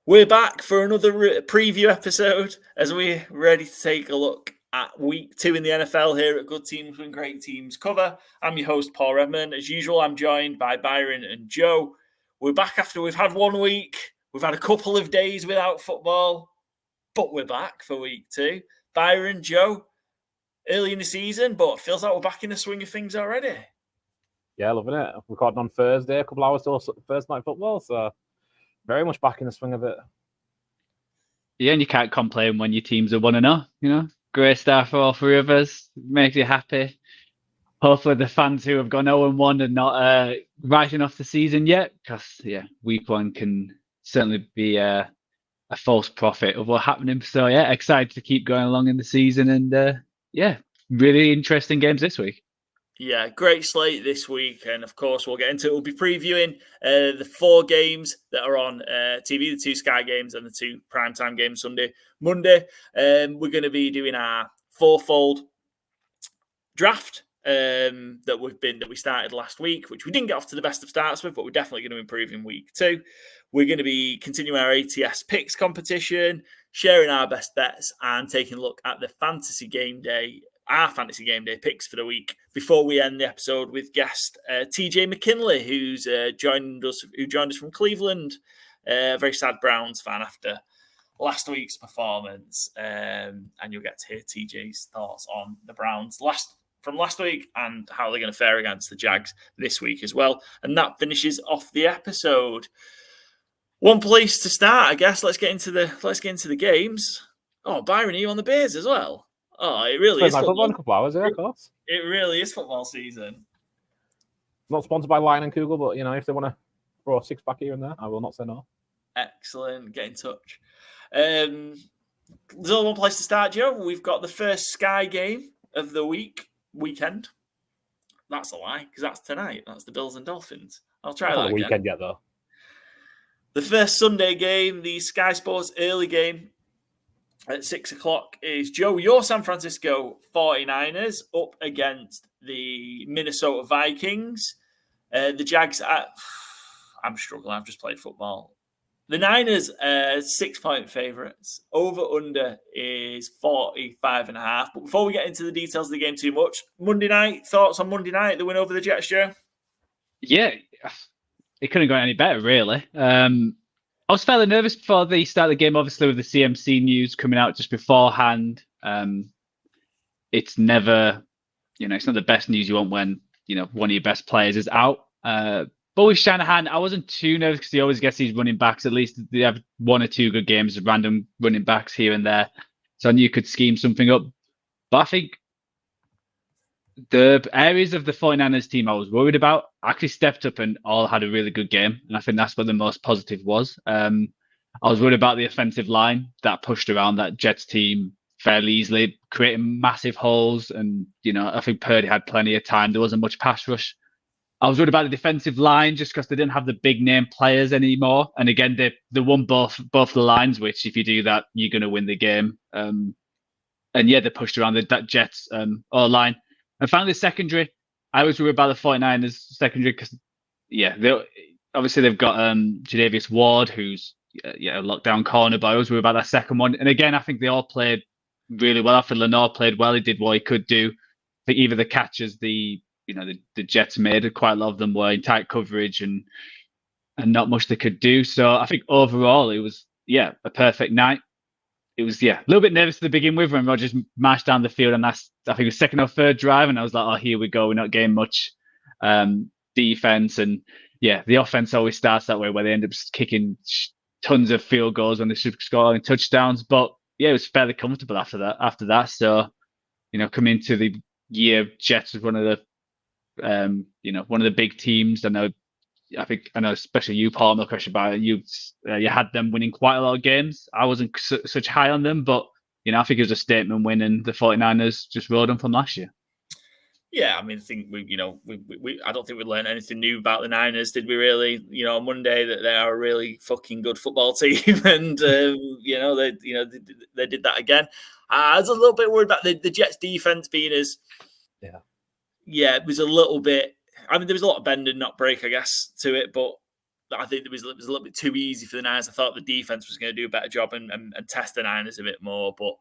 We're back for another preview episode as we're ready to take a look at week 2 in the NFL here at Good Teams Win Great Teams Cover. I'm your host, Paul Redman. As usual, I'm joined by Byron and Joe. We're back after we've had 1 week. We've had a couple of days without football, but we're back for week 2. Byron, Joe, early in the season, but feels like we're back in the swing of things already. Yeah, loving it. Recording on Thursday, a couple hours till Thursday night football, so very much back in the swing of it. Yeah, and you can't complain when your teams are 1-0, you know. Great start for all 3 of us. Makes you happy. Hopefully the fans who have gone 0-1 are not writing off the season yet, because, week 1 can certainly be a false prophet of what's happening. So, excited to keep going along in the season and, really interesting games this week. Yeah, great slate this week. And of course, we'll get into it. We'll be previewing the 4 games that are on TV, the 2 Sky games and the 2 primetime games Sunday, Monday. We're going to be doing our FourFold Draft that we started last week, which we didn't get off to the best of starts with, but we're definitely going to improve in week 2. We're going to be continuing our ATS Picks competition, sharing our best bets and taking a look at the Fantasy Gameday, our Fantasy Gameday picks for the week before we end the episode with guest TJ McKinley, who joined us from Cleveland, a very sad Browns fan after last week's performance, and you'll get to hear TJ's thoughts on the Browns from last week and how they're going to fare against the Jags this week as well. And that finishes off the episode. One place to start, I guess. Let's get into the games. Oh, Byron, are you on the Bears as well? Oh, it really is football. In a couple hours, of course. It really is football season. Not sponsored by Lion and Kugel, but if they want to throw a 6-pack here and there, I will not say no. Excellent. Get in touch. There's only one place to start, Joe. We've got the first Sky game of the weekend. That's a lie, because that's tonight. That's the Bills and Dolphins. I'll try that again. Weekend yet, though. The first Sunday game, the Sky Sports early game at 6:00 is, Joe, your San Francisco 49ers up against the Minnesota Vikings. The Jags, I'm struggling. I've just played football. The Niners are 6-point favorites. Over-under is 45.5. But before we get into the details of the game too much, Monday night, thoughts on Monday night, the win over the Jets, Joe? Yeah, it couldn't go any better, really. I was fairly nervous before the start of the game, obviously, with the CMC news coming out just beforehand. It's never, it's not the best news you want when, one of your best players is out. But with Shanahan, I wasn't too nervous because he always gets these running backs. At least they have 1 or 2 good games of random running backs here and there. So I knew you could scheme something up. But I think the areas of the 49ers team I was worried about actually stepped up and all had a really good game. And I think that's what the most positive was. I was worried about the offensive line that pushed around that Jets team fairly easily, creating massive holes. And, I think Purdy had plenty of time. There wasn't much pass rush. I was worried about the defensive line just because they didn't have the big name players anymore. And again, they won both the lines, which if you do that, you're going to win the game. They pushed around that Jets line. And finally, the secondary. I was worried about the 49ers secondary because, they've got Jadavius Ward, who's a lockdown corner, but I was worried about that second one. And again, I think they all played really well. I think Lenore played well. He did what he could do. I think either the catches the Jets made, quite a lot of them were in tight coverage and not much they could do. So I think overall it was, a perfect night. It was, a little bit nervous to begin with when Rodgers marched down the field, and that's, I think it was second or third drive, and I was like, oh, here we go. We're not getting much defense. And the offense always starts that way where they end up kicking tons of field goals when they should score touchdowns. But it was fairly comfortable after that. So, coming into the year, Jets was one of the big teams. I know, especially you, Paul, no question about it. You had them winning quite a lot of games. I wasn't such high on them, but I think it was a statement win, and the 49ers just rode them from last year. Yeah, I mean, I think we I don't think we learned anything new about the Niners, did we? Really, on Monday that they are a really fucking good football team, and they did that again. I was a little bit worried about the Jets' defense being as it was a little bit. I mean, there was a lot of bend and not break, I guess, to it, but I think it was a little bit too easy for the Niners. I thought the defense was going to do a better job and test the Niners a bit more. But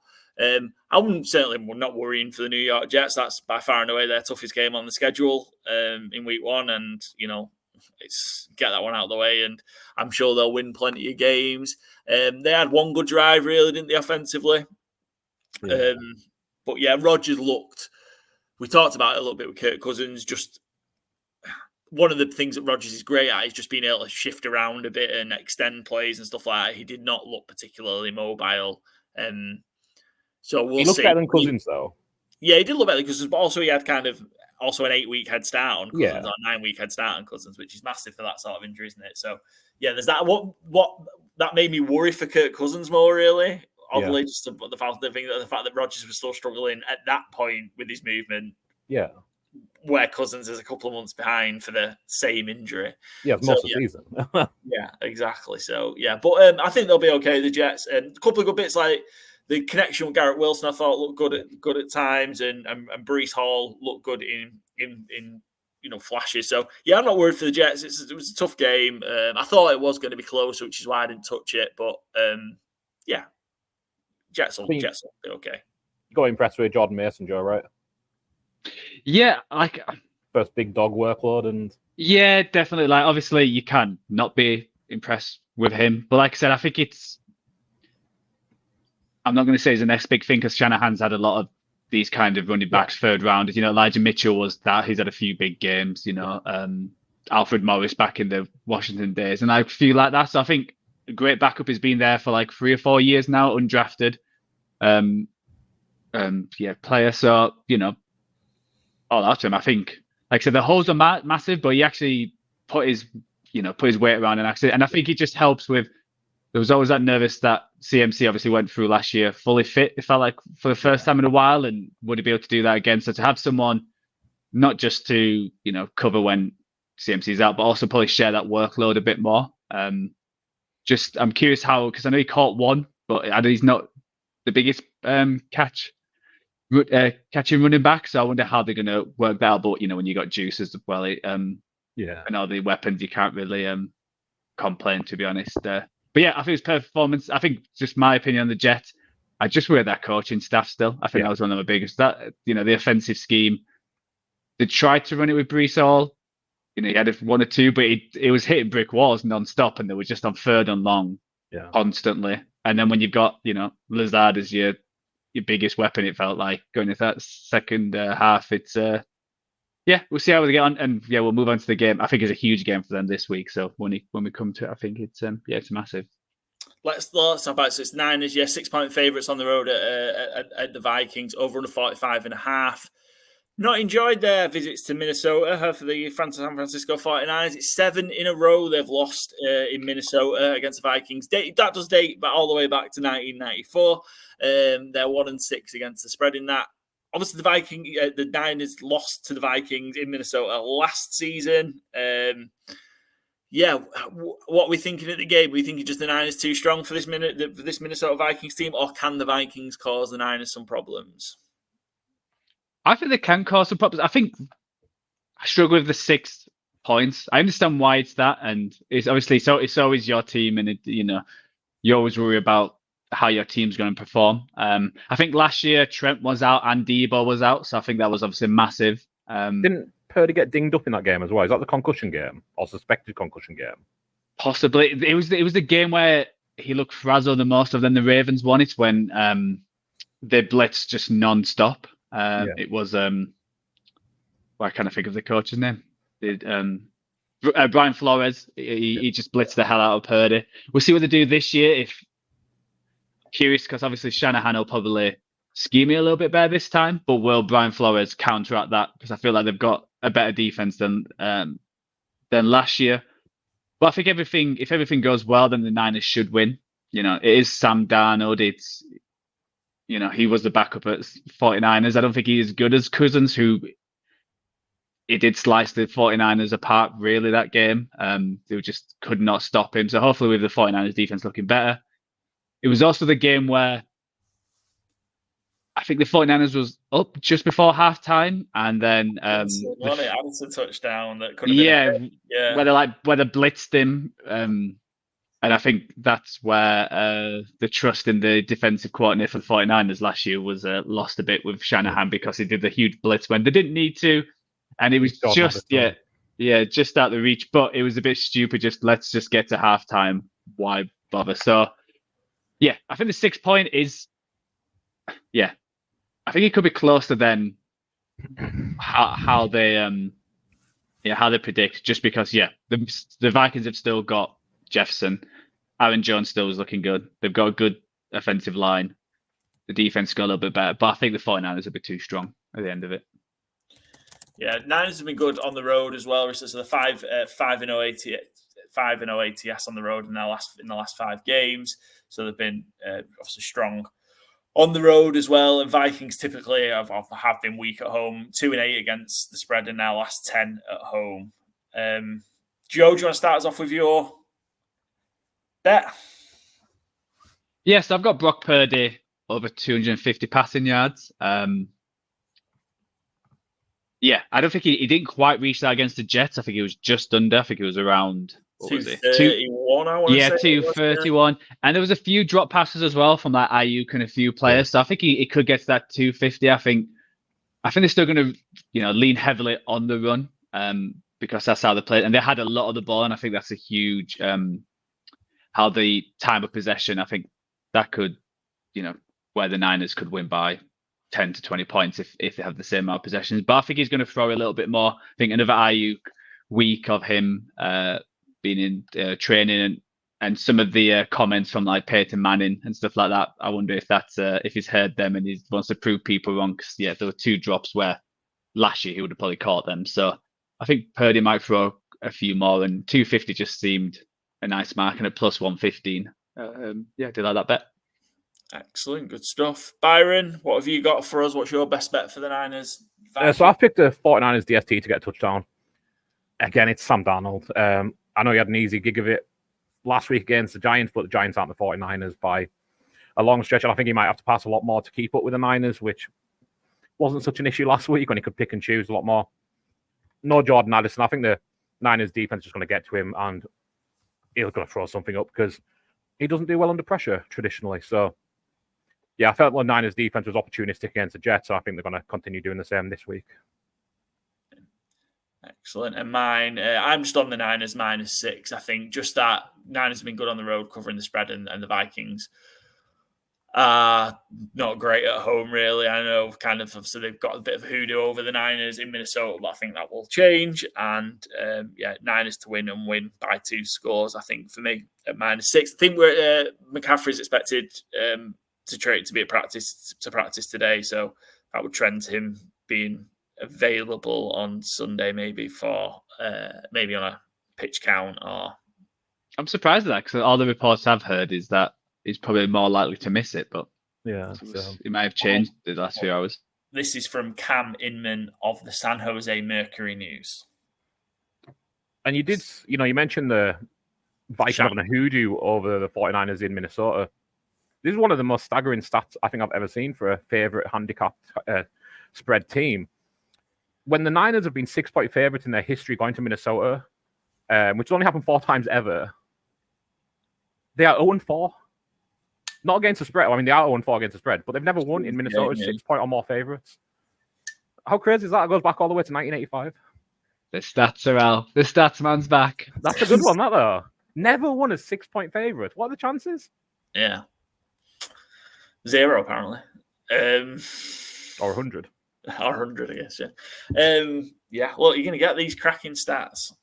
I'm certainly not worrying for the New York Jets. That's by far and away their toughest game on the schedule in week 1. And, it's get that one out of the way. And I'm sure they'll win plenty of games. They had one good drive, really, didn't they, offensively? Yeah. But yeah, Rodgers looked. We talked about it a little bit with Kirk Cousins. Just one of the things that Rodgers is great at is just being able to shift around a bit and extend plays and stuff like that. He did not look particularly mobile. So we'll see. He looked better than Cousins, though. Yeah, he did look better than Cousins, but also he had kind of an 8-week head start on Cousins, or 9-week head start on Cousins, which is massive for that sort of injury, isn't it? So yeah, there's that. What that made me worry for Kirk Cousins more, really. Oddly, just the fact that Rodgers was still struggling at that point with his movement. Yeah. Where Cousins is a couple of months behind for the same injury. Yeah, most of the season. Yeah, exactly. So, yeah. But I think they'll be okay, the Jets. A couple of good bits, like the connection with Garrett Wilson, I thought looked good at times, and Breece Hall looked good in flashes. So, yeah, I'm not worried for the Jets. It was a tough game. I thought it was going to be close, which is why I didn't touch it. But, yeah. Jets will be okay. You got impressed with Jordan Mason, Joe, right? Yeah, first big dog workload, and yeah, definitely. Like, obviously, you can not be impressed with him, but like I said, I think I'm not going to say it's the next big thing because Shanahan's had a lot of these kind of running backs third rounders. Elijah Mitchell was that. He's had a few big games. Alfred Morris back in the Washington days, and I feel like that. So I think a great backup has been there for like 3 or 4 years now, undrafted. Player. So all out to him. I think, like I said, the holes are massive, but he actually put his weight around and I think it just helps with. There was always that nervous that CMC obviously went through last year, fully fit. It felt like for the first time in a while, and would he be able to do that again? So to have someone not just to cover when CMC is out, but also probably share that workload a bit more. I'm curious how, because I know he caught one, but he's not the biggest catching running back, so I wonder how they're going to work that out. But when you got juice as well, and all the weapons, you can't really complain, to be honest. But yeah, I think it was perfect performance. I think just my opinion on the Jets, I just worry that coaching staff still. I think that was one of the biggest. That the offensive scheme, they tried to run it with Breece Hall. He had 1 or 2, but it was hitting brick walls non-stop, and they were just on 3rd and long constantly. And then when you've got Lazard as your biggest weapon, it felt like going into that second half. It's we'll see how they get on, and we'll move on to the game. I think it's a huge game for them this week. So when we come to it, I think it's it's massive. Let's talk about it. So it's Niners, 6-point favorites on the road at the Vikings, over under 45.5. Not enjoyed their visits to Minnesota for the San Francisco 49ers. It's 7 in a row they've lost in Minnesota against the Vikings. That does date all the way back to 1994. They're 1-6 against the spread in that. Obviously, the Niners lost to the Vikings in Minnesota last season. What are we thinking at the game? Are we thinking just the Niners too strong for this Minnesota Vikings team, or can the Vikings cause the Niners some problems? I think they can cause some problems. I think I struggle with the 6 points. I understand why it's that, and it's obviously it's always your team, and you always worry about how your team's going to perform. I think last year Trent was out and Debo was out, so I think that was obviously massive. Didn't Purdy get dinged up in that game as well? Is that the concussion game or suspected concussion game? Possibly. It was the game where he looked frazzled the most. Of then the Ravens won it when they blitzed just non-stop. It was I can't think of the coach's name. Brian Flores. He just blitzed the hell out of Purdy. We'll see what they do this year. Curious, because obviously Shanahan will probably scheme me a little bit better this time, but will Brian Flores counteract that? Because I feel like they've got a better defense than last year. But I think if everything goes well, then the Niners should win. It is Sam Darnold. It's he was the backup at 49ers. I don't think he's as good as Cousins, who he did slice the 49ers apart really that game. They just could not stop him. So hopefully with the 49ers defense looking better. It was also the game where I think the 49ers was up just before halftime, and then Addison touchdown that could have been whether blitzed him, and I think that's where the trust in the defensive coordinator for the 49ers last year was lost a bit with Shanahan, because he did the huge blitz when they didn't need to, and it was just just out the reach, but it was a bit stupid. Let's just get to halftime. Why bother? So yeah, I think the 6 point is I think it could be closer than how they predict, just because the Vikings have still got Jefferson. Aaron Jones still is looking good. They've got a good offensive line. The defense got a little bit better, but I think the 49ers are a bit too strong at the end of it. Yeah, Niners have been good on the road as well. So the 5-0 ATS on the road in the last 5 games. So they've been obviously strong on the road as well. And Vikings typically have been weak at home. 2-8 against the spread in their last 10 at home. Joe, do you want to start us off with your bet? Yes, I've got Brock Purdy over 250 passing yards. I don't think he didn't quite reach that against the Jets. I think he was just under. I think it was around 231. I want to say 231. And there was a few drop passes as well from that Ayuk and a few players. So I think he could get to that 250. I think they're still going to lean heavily on the run because that's how they play. And they had a lot of the ball, and I think that's a huge how the time of possession. I think that could where the Niners could win by 10 to 20 points if they have the same amount of possessions. But I think he's going to throw a little bit more. I think another Ayuk week of him being in training and some of the comments from like Peyton Manning and stuff like that. I wonder if that's if he's heard them and he wants to prove people wrong. Because there were 2 drops where last year he would have probably caught them. So I think Purdy might throw a few more, and 250 just seemed a nice mark, and at plus 115. Do like that bet. Excellent, good stuff. Byron, what have you got for us? What's your best bet for the Niners? So I've picked the 49ers DST to get a touchdown. Again, it's Sam Darnold. I know he had an easy gig of it last week against the Giants, but the Giants aren't the 49ers by a long stretch. And I think he might have to pass a lot more to keep up with the Niners, which wasn't such an issue last week when he could pick and choose a lot more. No Jordan Addison. I think the Niners defense is going to get to him, and he's going to throw something up because he doesn't do well under pressure traditionally. So I felt the Niners defense was opportunistic against the Jets, so I think they're going to continue doing the same this week. Excellent. And mine, I'm just on the Niners -6. I think just that Niners have been good on the road covering the spread, and the Vikings are not great at home, really. I know so they've got a bit of hoodoo over the Niners in Minnesota, but I think that will change. And Niners to win by 2 scores, I think, for me at -6. I think McCaffrey's expected to be at practice today, so that would trend to him being available on Sunday, maybe on a pitch count. Or I'm surprised at that, because all the reports I've heard is that he's probably more likely to miss it, but it might have changed the last few hours. This is from Cam Inman of the San Jose Mercury News. And you mentioned the Vikings having a hoodoo over the 49ers in Minnesota. This is one of the most staggering stats I think I've ever seen for a favorite handicapped spread team. When the Niners have been 6-point favorites in their history going to Minnesota, which has only happened 4 times ever, they are 0-4. Not against the spread. I mean, they are 0-4 against the spread, but they've never won in Minnesota 6-point or more favorites. How crazy is that? It goes back all the way to 1985. The stats are out. The stats man's back. That's a good one, that though. Never won a 6-point favorite. What are the chances? Yeah. 0, apparently. Or 100. Or 100, I guess, yeah. Well, you're going to get these cracking stats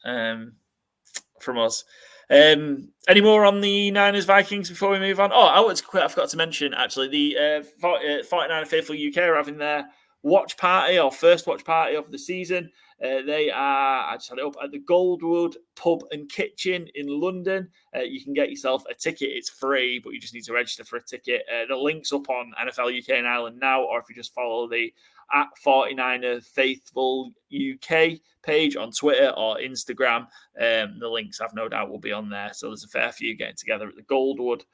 from us. Any more on the Niners-Vikings before we move on? Oh, I forgot to mention, actually, the 49er Faithful UK are having their watch party, or first watch party of the season. I just had it up at the Goldwood Pub and Kitchen in London. You can get yourself a ticket. It's free, but you just need to register for a ticket. The link's up on NFL UK and Ireland now, or if you just follow the @49er Faithful UK page on Twitter or Instagram, the links, I've no doubt, will be on there. So there's a fair few getting together at the Goldwood.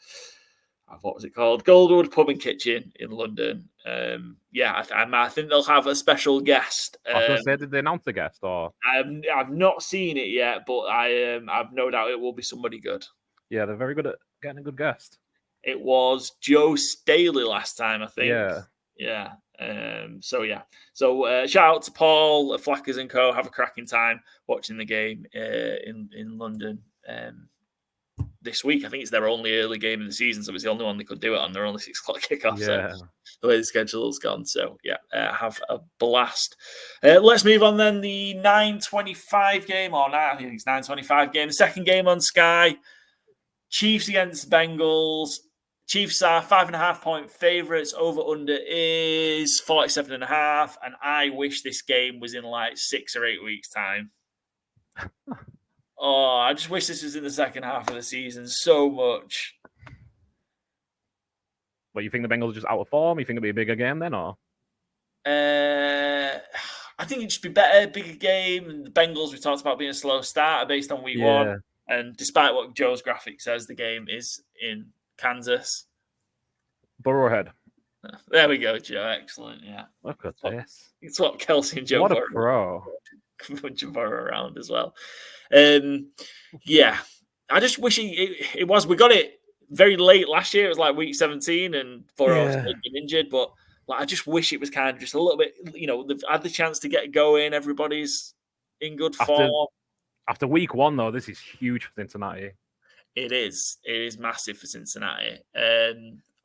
What was it called? Goldwood Pub and Kitchen in London. I think they'll have a special guest. I was going to say, did they announce the guest? Or I've not seen it yet, but I've no doubt it will be somebody good. Yeah, they're very good at getting a good guest. It was Joe Staley last time, I think. Yeah. So shout out to Paul, Flackers and Co. Have a cracking time watching the game in London this week. I think it's their only early game in the season, so it's the only one they could do it on. They're only 6 o'clock kickoff. Yeah. So the way the schedule's gone. So have a blast. Let's move on then. The 9:25 game, I think it's 9:25 game. The second game on Sky. Chiefs against Bengals. Chiefs are 5.5-point favorites. Over under is 47.5. And I wish this game was in like 6 or 8 weeks' time. I just wish this was in the second half of the season so much. But you think the Bengals are just out of form? You think it'll be a bigger game then, or? I think it'd just be better, bigger game. And the Bengals, we talked about being a slow starter based on week one. And despite what Joe's graphic says, the game is in Kansas. Burrowhead. There we go, Joe. Excellent. Yeah. Look at this. It's what Kelsey and Joe What a pro. Bunch of Burrow around as well. I just wish it was. We got it very late last year. It was like week 17 and Burrow had been injured. But I just wish it was kind of just a little bit, they've had the chance to get going. Everybody's in good form. After week one, though, this is huge for Cincinnati. It is. It is massive for Cincinnati.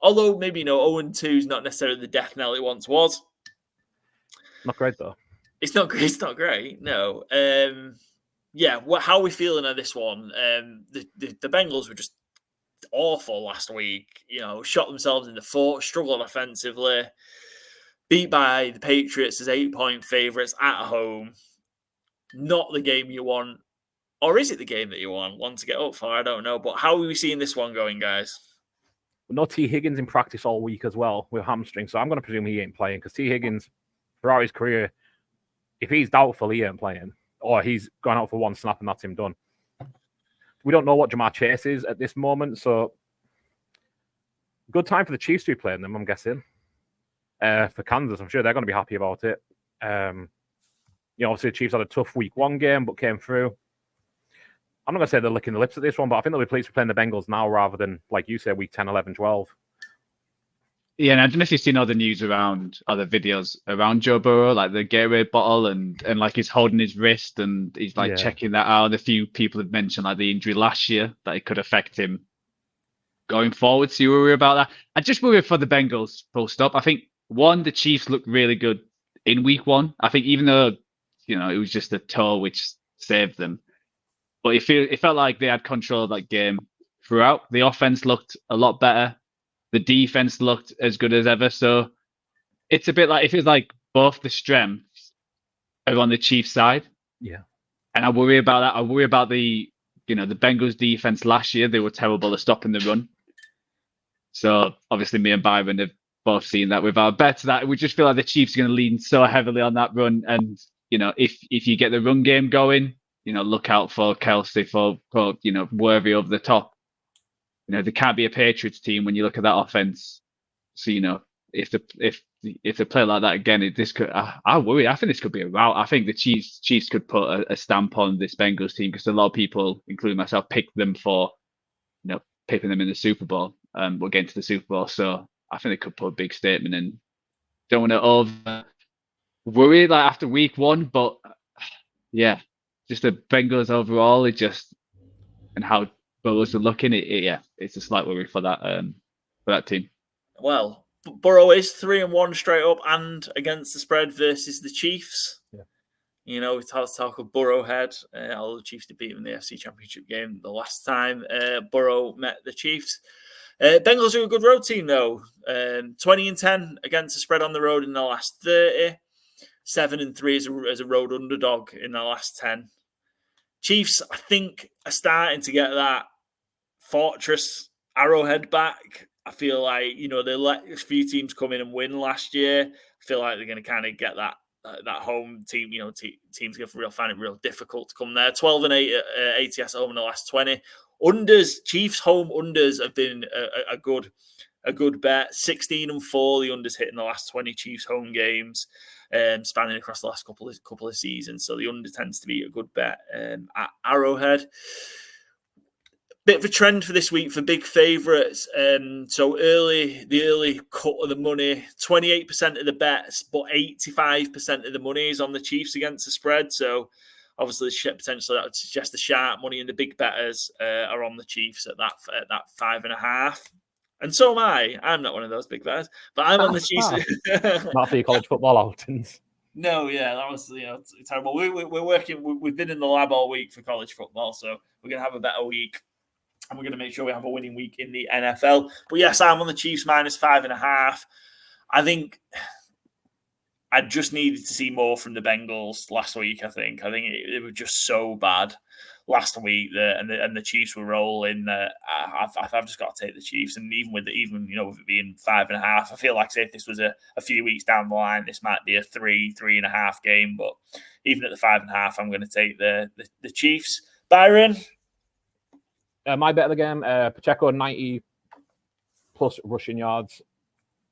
Although maybe 0-2 is not necessarily the death knell it once was. Not great though. It's not great. No. How are we feeling on this one? The Bengals were just awful last week. Shot themselves in the foot, struggled offensively, beat by the Patriots as 8-point favorites at home. Not the game you want. Or is it the game that you want to get up for? I don't know. But how are we seeing this one going, guys? No T. Higgins in practice all week as well with hamstring. So I'm going to presume he ain't playing because T. Higgins, throughout his career, if he's doubtful, he ain't playing. Or he's gone out for one snap and that's him done. We don't know what Jamar Chase is at this moment. So good time for the Chiefs to be playing them, I'm guessing. For Kansas, I'm sure they're going to be happy about it. Obviously the Chiefs had a tough week one game, but came through. I'm not going to say they're licking the lips at this one, but I think they'll be pleased for playing the Bengals now rather than, like you said, week 10, 11, 12. Yeah, and I don't know if you've seen all the news around other videos around Joe Burrow, like the Gatorade bottle and like he's holding his wrist and he's like checking that out. And a few people have mentioned like the injury last year that it could affect him going forward. So you worry about that. I just worry for the Bengals, full stop. I think, one, the Chiefs looked really good in week one. I think even though, it was just a toe which saved them. But it felt like they had control of that game throughout. The offense looked a lot better. The defense looked as good as ever. So it's a bit like, it feels like both the strengths are on the Chiefs side. Yeah. And I worry about that. I worry about the Bengals defense last year. They were terrible at stopping the run. So obviously me and Byron have both seen that with our bets that we just feel like the Chiefs are going to lean so heavily on that run. And, if you get the run game going, look out for Kelsey for worthy over the top. There can't be a Patriots team when you look at that offense. So, if they play like that again, this could. I worry. I think this could be a rout. I think the Chiefs could put a stamp on this Bengals team because a lot of people, including myself, picked them for, picking them in the Super Bowl. We're getting to the Super Bowl, so I think they could put a big statement in. Don't want to over worry like after week one, but yeah. Just the Bengals overall, and how Burrows are looking, it's a slight worry for that team. Well, Burrow is 3-1 straight up and against the spread versus the Chiefs. Yeah. We talk of Burrowhead. Although the Chiefs did beat them in the FC Championship game the last time Burrow met the Chiefs. Bengals are a good road team though. 20-10 against the spread on the road in the last 30. 7-3 as a road underdog in the last 10. Chiefs, I think, are starting to get that fortress Arrowhead back. I feel like, they let a few teams come in and win last year. I feel like they're going to kind of get that home team, teams going to find it real difficult to come there. 12-8 ATS home in the last 20. Chiefs home unders have been a good a good bet. 16-4, the under's hit in the last 20 Chiefs home games, spanning across the last couple of seasons. So the under tends to be a good bet at Arrowhead. Bit of a trend for this week for big favourites. So the early cut of the money, 28% of the bets, but 85% of the money is on the Chiefs against the spread. So obviously, potentially that would suggest the sharp money and the big bettors are on the Chiefs at that 5.5. And so am I. I'm not one of those big bettors, but I'm on the Chiefs. Not for your college football outings. No, yeah, that was terrible. We're working. We've been in the lab all week for college football, so we're gonna have a better week. And we're going to make sure we have a winning week in the NFL. But yes, I'm on the Chiefs minus 5.5. I think I just needed to see more from the Bengals last week. I think it was just so bad last week, and the Chiefs were rolling. I've just got to take the Chiefs, and with it being 5.5, I feel like say if this was a few weeks down the line, this might be a 3.5 game. But even at the 5.5, I'm going to take the Chiefs. Byron. My bet of the game, Pacheco 90 plus rushing yards.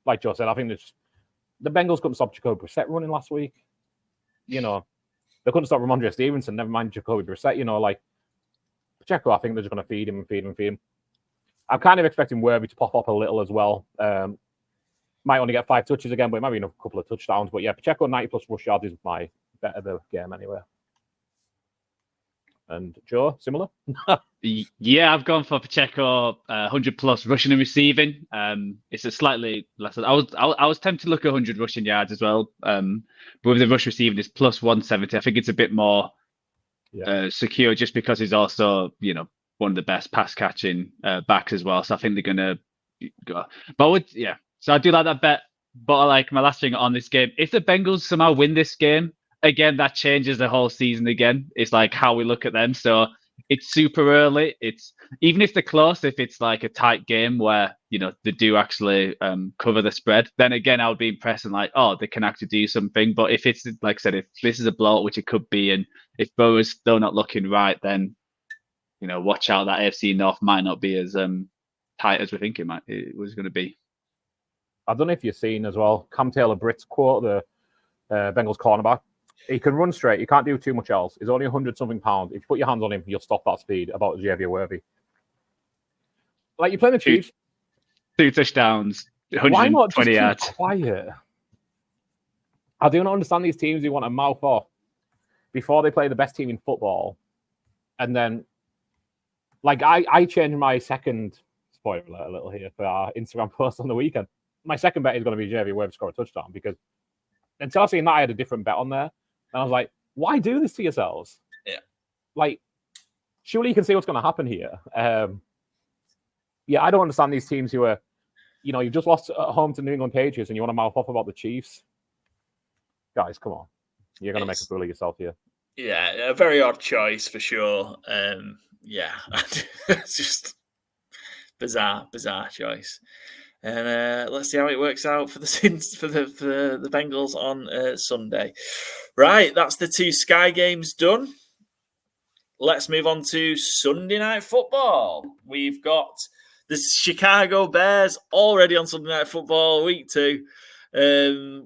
Like Joe said, I think the Bengals couldn't stop Jacoby Brissett running last week. They couldn't stop Ramondre Stevenson, never mind Jacoby Brissett. Pacheco, I think they're just going to feed him. I'm kind of expecting Worthy to pop up a little as well. Might only get 5 touches again, but it might be a couple of touchdowns. But yeah, Pacheco 90 plus rush yards is my bet of the game anyway. And Joe, similar? Yeah, I've gone for Pacheco 100 plus rushing and receiving. It's a slightly less. I was tempted to look at 100 rushing yards as well. But with the rush receiving, it's plus 170. I think it's a bit more secure just because he's also one of the best pass catching backs as well. So I think they're gonna go. But so I do like that bet. But I like my last thing on this game. If the Bengals somehow win this game, again, that changes the whole season again. It's like how we look at them. So it's super early. It's even if they're close, if it's like a tight game where, they do actually cover the spread, then again, I would be impressed and like, oh, they can actually do something. But if it's, like I said, if this is a blowout, which it could be, and if Burrow's still not looking right, then, watch out. That AFC North might not be as tight as we think it was going to be. I don't know if you've seen as well, Cam Taylor-Britt's quote, the Bengals cornerback. He can run straight. He can't do too much else. He's only 100-something pounds. If you put your hands on him, you'll stop that speed. About Javier Worthy. Like, you're playing the Chiefs. 2 touchdowns, 120 Why not just yards. Keep quiet? I do not understand these teams who want to mouth off before they play the best team in football. And then, like, I changed my second, spoiler alert a little here, for our Instagram post on the weekend. My second bet is going to be Javier Worthy score a touchdown because until I seen that, I had a different bet on there. And I was like, why do this to yourselves? Yeah. Like, surely you can see what's going to happen here. I don't understand these teams who are, you've just lost at home to New England Patriots and you want to mouth off about the Chiefs. Guys, come on. You're going to make a fool of yourself here. Yeah, a very odd choice for sure. It's just bizarre choice. And let's see how it works out for the Bengals on Sunday. Right, that's the 2 Sky games done. Let's move on to Sunday Night Football. We've got the Chicago Bears already on Sunday Night Football, week 2,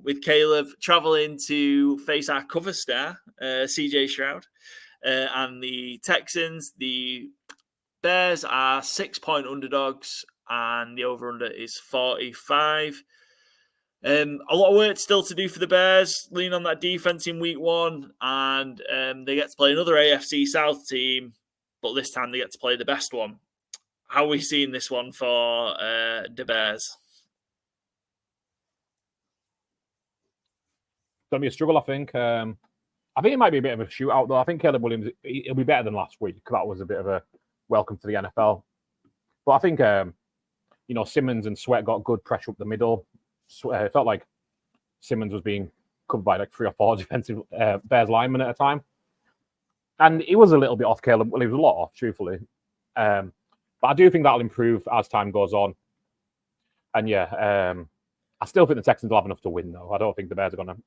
with Caleb traveling to face our cover star, CJ Stroud, and the Texans. The Bears are 6-point underdogs, and the over-under is 45. A lot of work still to do for the Bears, lean on that defense in week 1, and they get to play another AFC South team, but this time they get to play the best one. How are we seeing this one for the Bears? It's going to be a struggle, I think. I think it might be a bit of a shootout, though. I think Caleb Williams, he'll be better than last week. That was a bit of a welcome to the NFL. But I think, Simmons and Sweat got good pressure up the middle. It felt like Simmons was being covered by like 3 or 4 defensive Bears linemen at a time. And he was a little bit off Caleb. Well, he was a lot off, truthfully. But I do think that'll improve as time goes on. And I still think the Texans will have enough to win, though. I don't think the Bears are going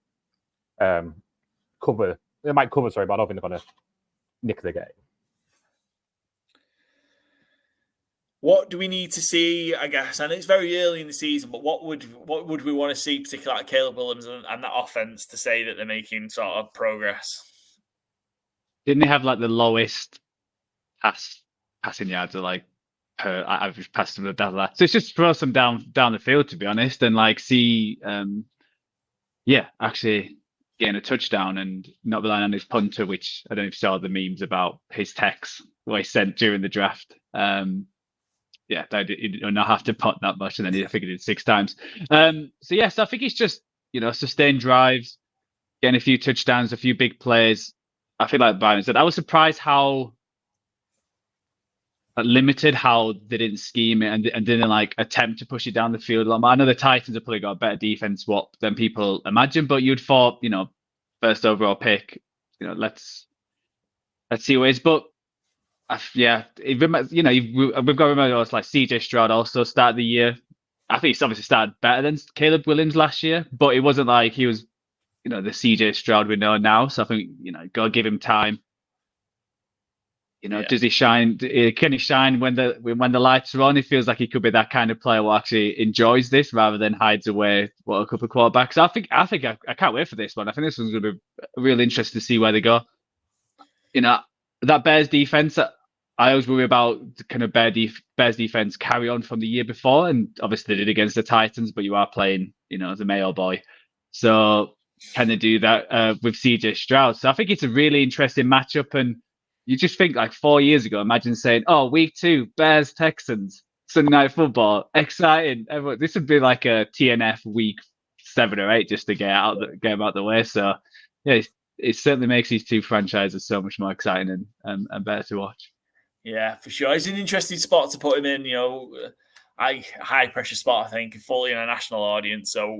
to cover. They might cover, but I don't think they're going to nick the game. What do we need to see, I guess? And it's very early in the season, but what would we want to see, particularly like Caleb Williams and that offense, to say that they're making sort of progress? Didn't they have like the lowest passing yards or like per average pass to the down? So it's just throw some down the field, to be honest, and like see, actually getting a touchdown and not relying on his punter, which I don't know if you saw the memes about his text what he sent during the draft. He did not have to punt that much, and then I think he did 6 times. So I think it's just sustained drives, getting a few touchdowns, a few big plays. I feel like Byron said, I was surprised how limited how they didn't scheme it and didn't like attempt to push it down the field a lot more. I know the Titans have probably got a better defense than people imagine, but you'd thought, first overall pick, let's see what it is. But we've got to remember it's like CJ Stroud also started the year. I think he's obviously started better than Caleb Williams last year, but it wasn't like he was, the CJ Stroud we know now. So I think, gotta give him time. Does he shine? Can he shine when the lights are on? It feels like he could be that kind of player who actually enjoys this rather than hides away a couple of quarterbacks. I can't wait for this one. I think this one's going to be really interesting to see where they go. That Bears defense, I always worry about the kind of Bears defense carry on from the year before, and obviously they did against the Titans, but you are playing, the Mayo boy. So can they do that with CJ Stroud? So I think it's a really interesting matchup, and you just think like 4 years ago, imagine saying, "Oh, week 2, Bears Texans, Sunday Night Football, exciting!" Everyone, this would be like a TNF week 7 or 8 just to get them out the way. So it certainly makes these two franchises so much more exciting and better to watch. Yeah, for sure. It's an interesting spot to put him in. High pressure spot, I think, fully in a national audience. So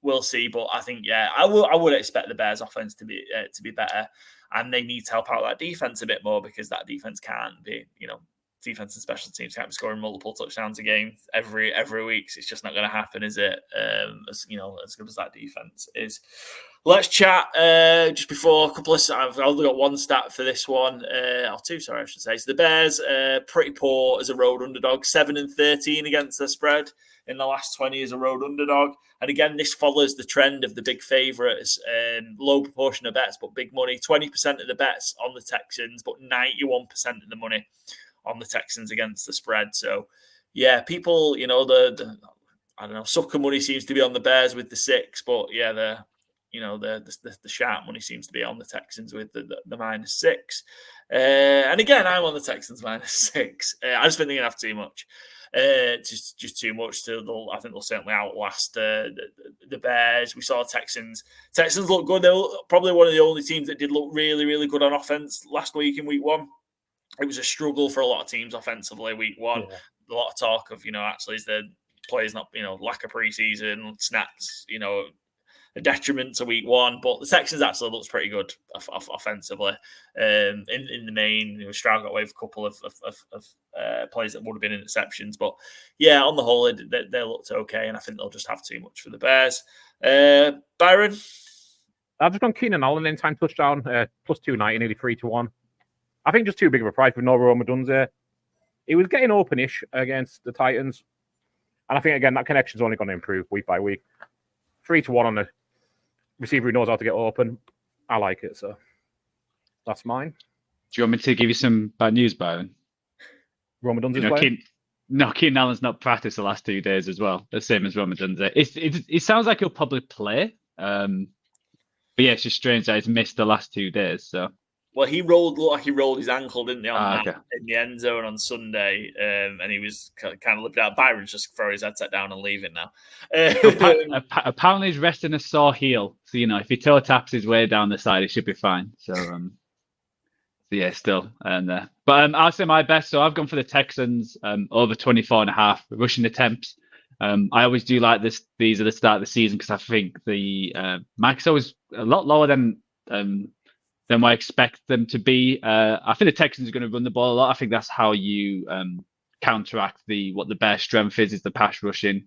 we'll see. But I think, I would expect the Bears offense to be better, and they need to help out that defense a bit more, because that defense can't be, defense and special teams can't be scoring multiple touchdowns a game every week. So it's just not going to happen, is it? As good as that defense is. Let's chat just before a couple of. I've only got one stat for this one, or 2, sorry, I should say. So the Bears pretty poor as a road underdog, 7-13 against the spread in the last 20 as a road underdog. And again, this follows the trend of the big favourites, low proportion of bets, but big money. 20% of the bets on the Texans, but 91% of the money on the Texans against the spread. So, people, the I don't know, sucker money seems to be on the Bears with the 6, but the sharp money seems to be on the Texans with the -6. And again, I'm on the Texans -6. I just think they're going to have too much. Just too much. I think they'll certainly outlast the Bears. We saw Texans look good. They were probably one of the only teams that did look really, really good on offense last week in week 1. It was a struggle for a lot of teams offensively week 1. Yeah. A lot of talk of, actually is the players not, lack of preseason, snaps, a detriment to week 1. But the Texans actually looks pretty good offensively. In the main, Stroud got away with a couple of plays that would have been interceptions. But on the whole, they looked okay, and I think they'll just have too much for the Bears. Byron? I've just gone Keenan Allen anytime touchdown, plus 290, nearly 3-1. I think just too big of a price with no Roma Dunze. He was getting open-ish against the Titans. And I think, again, that connection's only going to improve week by week. 3-1 on a receiver who knows how to get open. I like it, so that's mine. Do you want me to give you some bad news, Byron? Roma Dunze's playing? Keenan Allen's not practiced the last 2 days as well. The same as Roma Dunze. It sounds like he'll probably play. But it's just strange that he's missed the last 2 days, so... Well, he looked like he rolled his ankle, didn't he, in the end zone on Sunday, and he was kind of looking out. Byron's just throwing his headset down and leaving now. Apparently, he's resting a sore heel. So, if he toe taps his way down the side, it should be fine. So, still. But I'll say my best. So I've gone for the Texans over 24.5 rushing attempts. I always do like these at the start of the season, because I think the market's always a lot lower than I expect them to be. I think the Texans are going to run the ball a lot. I think that's how you counteract what the Bears' strength is the pass rushing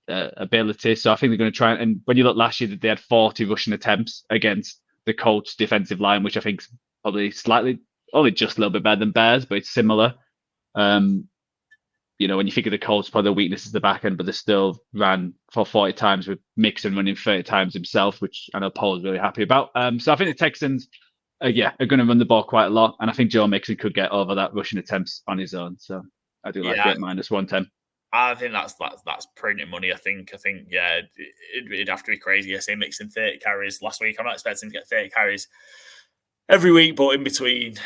ability. So I think they're going to try. And when you look last year, they had 40 rushing attempts against the Colts defensive line, which I think is probably only just a little bit better than Bears, but it's similar. when you think of the Colts, probably the weakness is the back end, but they still ran for 40 times with Mixon running 30 times himself, which I know Paul's really happy about. So I think the Texans, are going to run the ball quite a lot, and I think Joe Mixon could get over that rushing attempts on his own. So I do like it -110. I think that's printing money. I think it'd have to be crazy. I say Mixon 30 carries last week. I'm not expecting him to get 30 carries every week, but in between,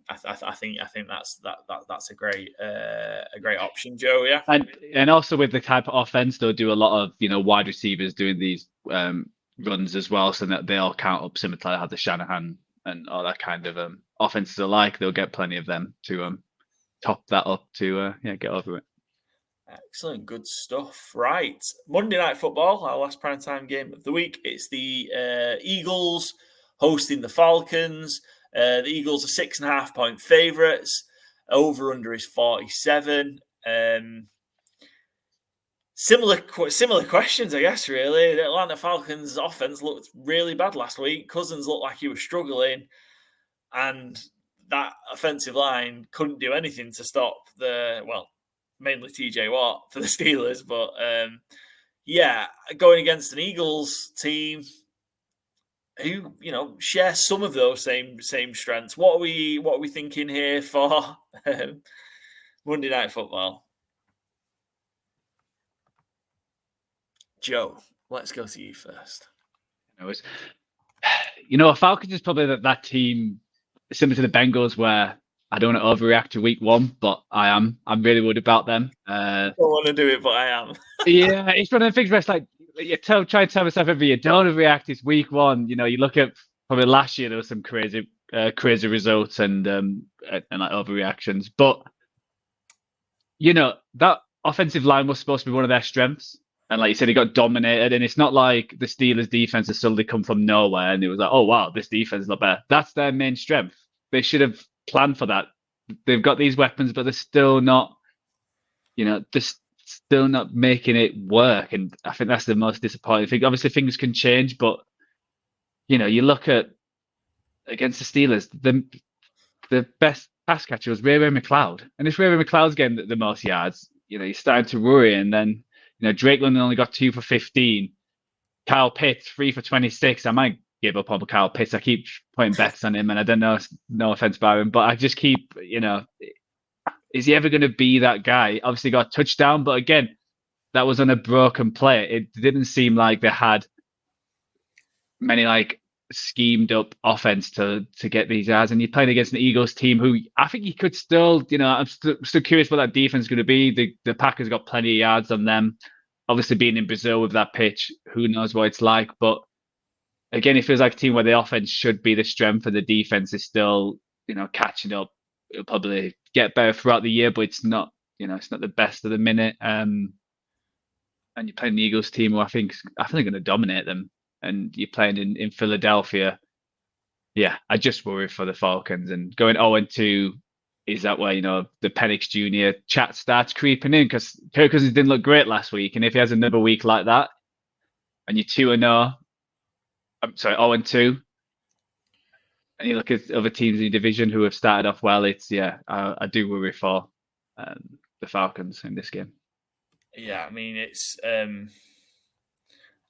I think that's a great option, Joe. Yeah, and also with the type of offense, they'll do a lot of wide receivers doing these runs as well, so that they all count up similar to how the Shanahan and all that kind of offenses are like. They'll get plenty of them to top that up to get over it. Excellent, good stuff. Right, Monday Night Football, our last primetime game of the week. It's the Eagles hosting the Falcons. The Eagles are 6.5-point favourites. Over under is 47. Similar questions, I guess. Really, the Atlanta Falcons' offense looked really bad last week. Cousins looked like he was struggling, and that offensive line couldn't do anything to stop mainly TJ Watt for the Steelers. But going against an Eagles team who share some of those same strengths. What are we thinking here for Monday Night Football? Joe, let's go to you first. Falcons is probably that team similar to the Bengals, where I don't want to overreact to week one, but I'm really worried about them. I don't want to do it, but I am. Yeah, it's one of the things where it's like, try and tell myself every year, don't overreact. It's week one. You look at probably last year, there was some crazy results and like overreactions. But that offensive line was supposed to be one of their strengths, and like you said, he got dominated. And it's not like the Steelers' defense has suddenly come from nowhere, and it was like, oh wow, this defense is not bad. That's their main strength. They should have planned for that. They've got these weapons, but they're still not. Still not making it work, and I think that's the most disappointing thing. Obviously, things can change, but you look at against the Steelers, the best pass catcher was Ray McLeod, and it's Ray McLeod's getting the most yards. You're starting to worry, and then Drake London only got 2 for 15. Kyle Pitts 3 for 26. I might give up on Kyle Pitts. I keep putting bets on him, and I don't know. No offense, Byron, but I just keep is he ever going to be that guy? Obviously got a touchdown, but again, that was on a broken play. It didn't seem like they had many schemed up offense to get these yards. And you're playing against an Eagles team who I think you could still, I'm still curious what that defense is going to be. The Packers got plenty of yards on them. Obviously being in Brazil with that pitch, who knows what it's like. But again, it feels like a team where the offense should be the strength and the defense is still, catching up. It'll probably get better throughout the year, but it's not, it's not the best of the minute. And you're playing the Eagles team who I think are going to dominate them. And you're playing in Philadelphia. Yeah, I just worry for the Falcons. And going 0-2 is that where, the Penix Jr. chat starts creeping in, because Kirk Cousins didn't look great last week. And if he has another week like that, and you're 2-0, 0-2, and you look at other teams in the division who have started off well, I do worry for the Falcons in this game. Yeah, I mean, it's a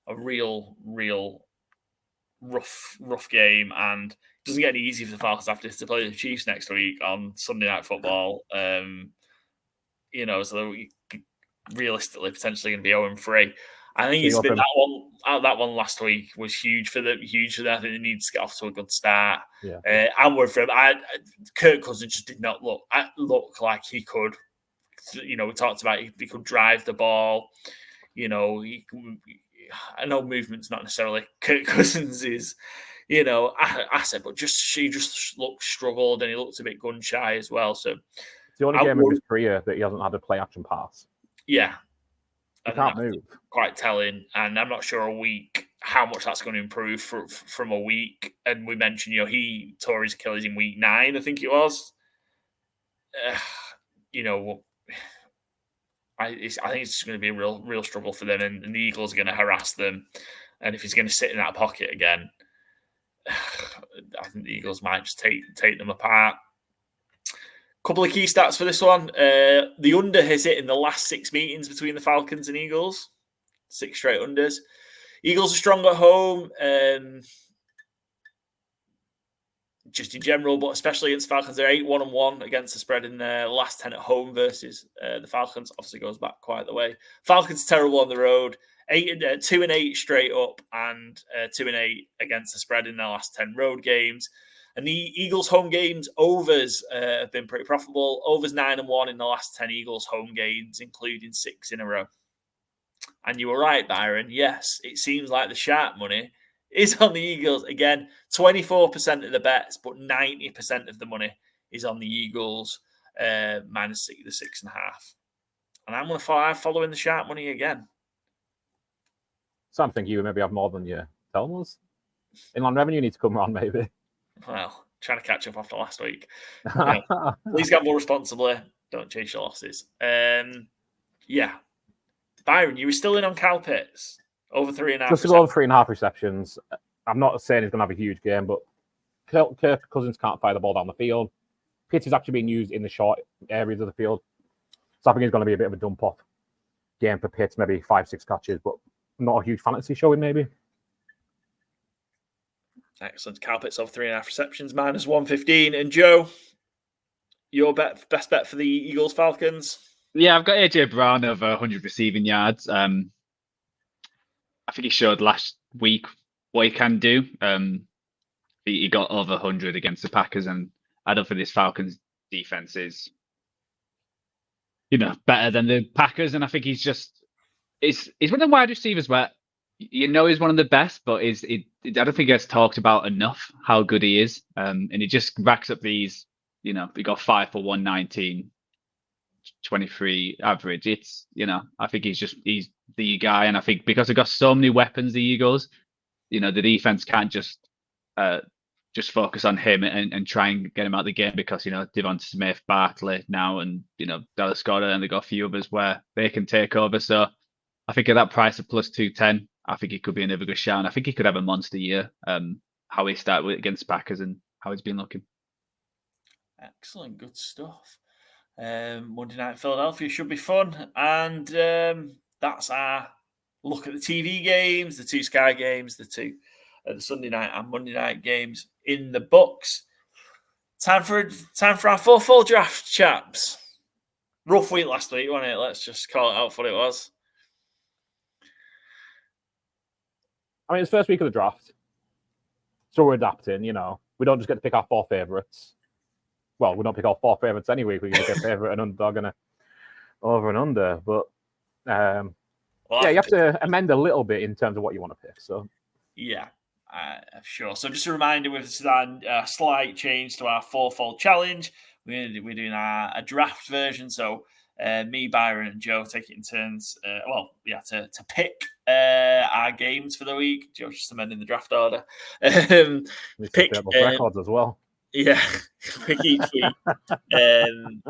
real rough game, and it doesn't get any easier for the Falcons after to play the Chiefs next week on Sunday Night Football. So realistically, potentially going to be 0-3. I think it's been that one last week was huge for them. I think they need to get off to a good start. Yeah. I'm worried for him. Kirk Cousins just did not look like he could. We talked about he could drive the ball. I know movement's not necessarily Kirk Cousins is, asset, but she just looked struggled, and he looked a bit gun shy as well. So it's the only game of his career that he hasn't had a play action pass. Yeah. He can't move. Quite telling, and I'm not sure a week how much that's going to improve from a week. And we mentioned, he tore his Achilles in week 9, I think it was. I think it's just going to be a real struggle for them, and the Eagles are going to harass them. And if he's going to sit in that pocket again, I think the Eagles might just take them apart. Couple of key stats for this one. The under has hit in the last 6 meetings between the Falcons and Eagles. 6 straight unders. Eagles are strong at home, just in general, but especially against Falcons. They're 8-1-1 against the spread in their last 10 at home versus the Falcons. Obviously goes back quite the way. Falcons terrible on the road. 2-8 straight up and 2-8 against the spread in their last 10 road games. And the Eagles home games overs have been pretty profitable. Overs 9-1 in the last 10 Eagles home games, including 6 in a row. And you were right, Byron. Yes, it seems like the sharp money is on the Eagles. Again, 24% of the bets, but 90% of the money is on the Eagles minus the 6.5. And I'm going to following the sharp money again. Something you maybe have more than you tell us. Inland revenue needs to come around, maybe. Well, trying to catch up after last week. Yeah. Please gamble responsibly. Don't chase your losses. Yeah. Byron, you were still in on Cal Pitts. Over 3.5. Just to go over 3.5 receptions. I'm not saying he's going to have a huge game, but Kirk Cousins can't fire the ball down the field. Pitts is actually being used in the short areas of the field. So I think it's going to be a bit of a dump-off game for Pitts, maybe 5-6 catches, but not a huge fantasy showing, maybe. Excellent. Cal Pitts over 3.5 receptions, minus 115. And Joe, your best bet for the Eagles Falcons? Yeah, I've got AJ Brown over 100 receiving yards. I think he showed last week what he can do. He got over 100 against the Packers, and I don't think this Falcons defense is, better than the Packers. And I think he's one of the wide receivers where he's one of the best, but I don't think he gets talked about enough how good he is. And he just racks up these. He got 5 for 119. 23 average. It's I think he's the guy, and I think because they've got so many weapons, the Eagles, the defense can't just focus on him and try and get him out of the game because Devonta Smith, Barkley now, and Dallas Goedert, and they've got a few others where they can take over. So I think at that price of plus 210, I think he could be another good shout, and I think he could have a monster year. How he started against Packers and how he's been looking. Excellent, good stuff. Monday night Philadelphia should be fun, and that's our look at the TV games, the 2 Sky games, the Sunday night and Monday night games in the books. Time for our FourFold Draft, chaps. Rough week last week, wasn't it? Let's just call it out for what it was. I mean, it's first week of the draft, so we're adapting. We don't just get to pick our 4 favorites. Well, we don't pick our 4 favorites any week. We get a favorite, an underdog, and over and under. But you have to amend a little bit in terms of what you want to pick. So yeah, sure. So just a reminder, with a slight change to our FourFold challenge. We're doing a draft version. So me, Byron, and Joe take it in turns. To pick our games for the week. Joe's just amending the draft order. Pick records as well. Yeah, pick each week, and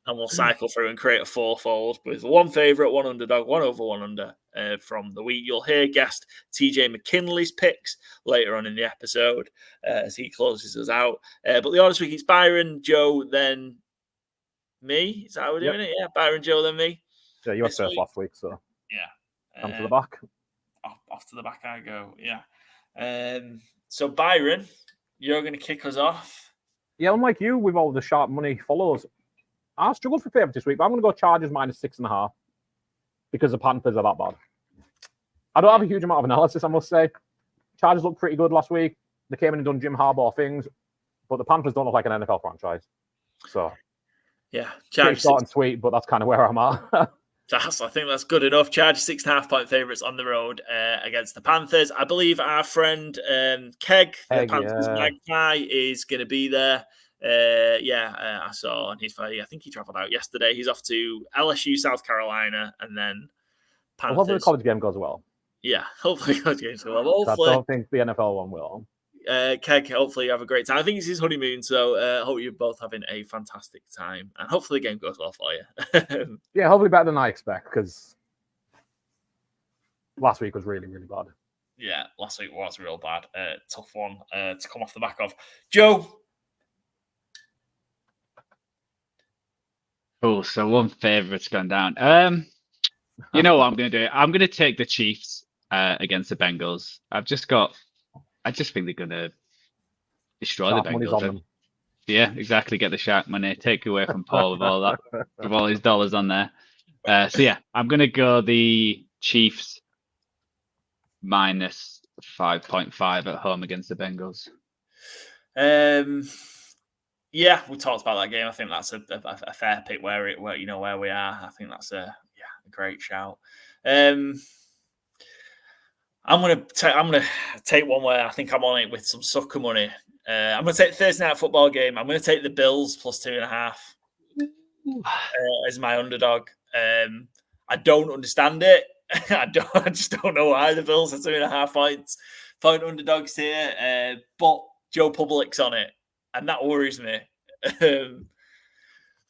we'll cycle through and create a FourFold with 1 favourite, 1 underdog, 1 over, 1 under from the week. You'll hear guest TJ McKinley's picks later on in the episode as he closes us out. But the order this week, it's Byron, Joe, then me. Is that how we're doing it? Yeah, Byron, Joe, then me. Yeah, you were first last week, so yeah. Come to the back. Off to the back I go, yeah. So Byron, you're going to kick us off. Yeah, unlike you, with all the sharp money follows, I struggled for favourites this week, but I'm going to go Chargers minus 6.5 because the Panthers are that bad. I don't have a huge amount of analysis, I must say. Chargers looked pretty good last week. They came in and done Jim Harbaugh things, but the Panthers don't look like an NFL franchise. So, yeah, pretty short and sweet, but that's kind of where I'm at. I think that's good enough. Chargers 6.5 point favourites on the road against the Panthers. I believe our friend Keg, the Panthers magpie, is going to be there. I saw on his phone. I think he travelled out yesterday. He's off to LSU, South Carolina, and then Panthers. Hopefully the college game goes well. Yeah, hopefully the college game goes well. Hopefully, I don't think the NFL one will. Keg, hopefully you have a great time. I think it's his honeymoon, so I hope you're both having a fantastic time, and hopefully the game goes well for you. Yeah, hopefully better than I expect, because last week was really, really bad. Yeah, last week was real bad. Tough one to come off the back of. Joe, Oh, so one favourite's gone down. You know what I'm going to do? I'm going to take the Chiefs against the Bengals. I just think they're going to destroy Sharp the money's Bengals. on them. Yeah, exactly. Get the shark money. Take away from Paul with all that, with all his dollars on there. So yeah, I'm going to go the Chiefs minus 5.5 at home against the Bengals. Yeah, we talked about that game. I think that's a fair pick where we are. I think that's a great shout. I'm gonna take one where I think I'm on it with some sucker money. I'm gonna take the Thursday night football game. I'm gonna take the Bills plus 2.5 as my underdog. I don't understand it. I just don't know why the Bills are 2.5 point underdogs here. But Joe Public's on it, and that worries me.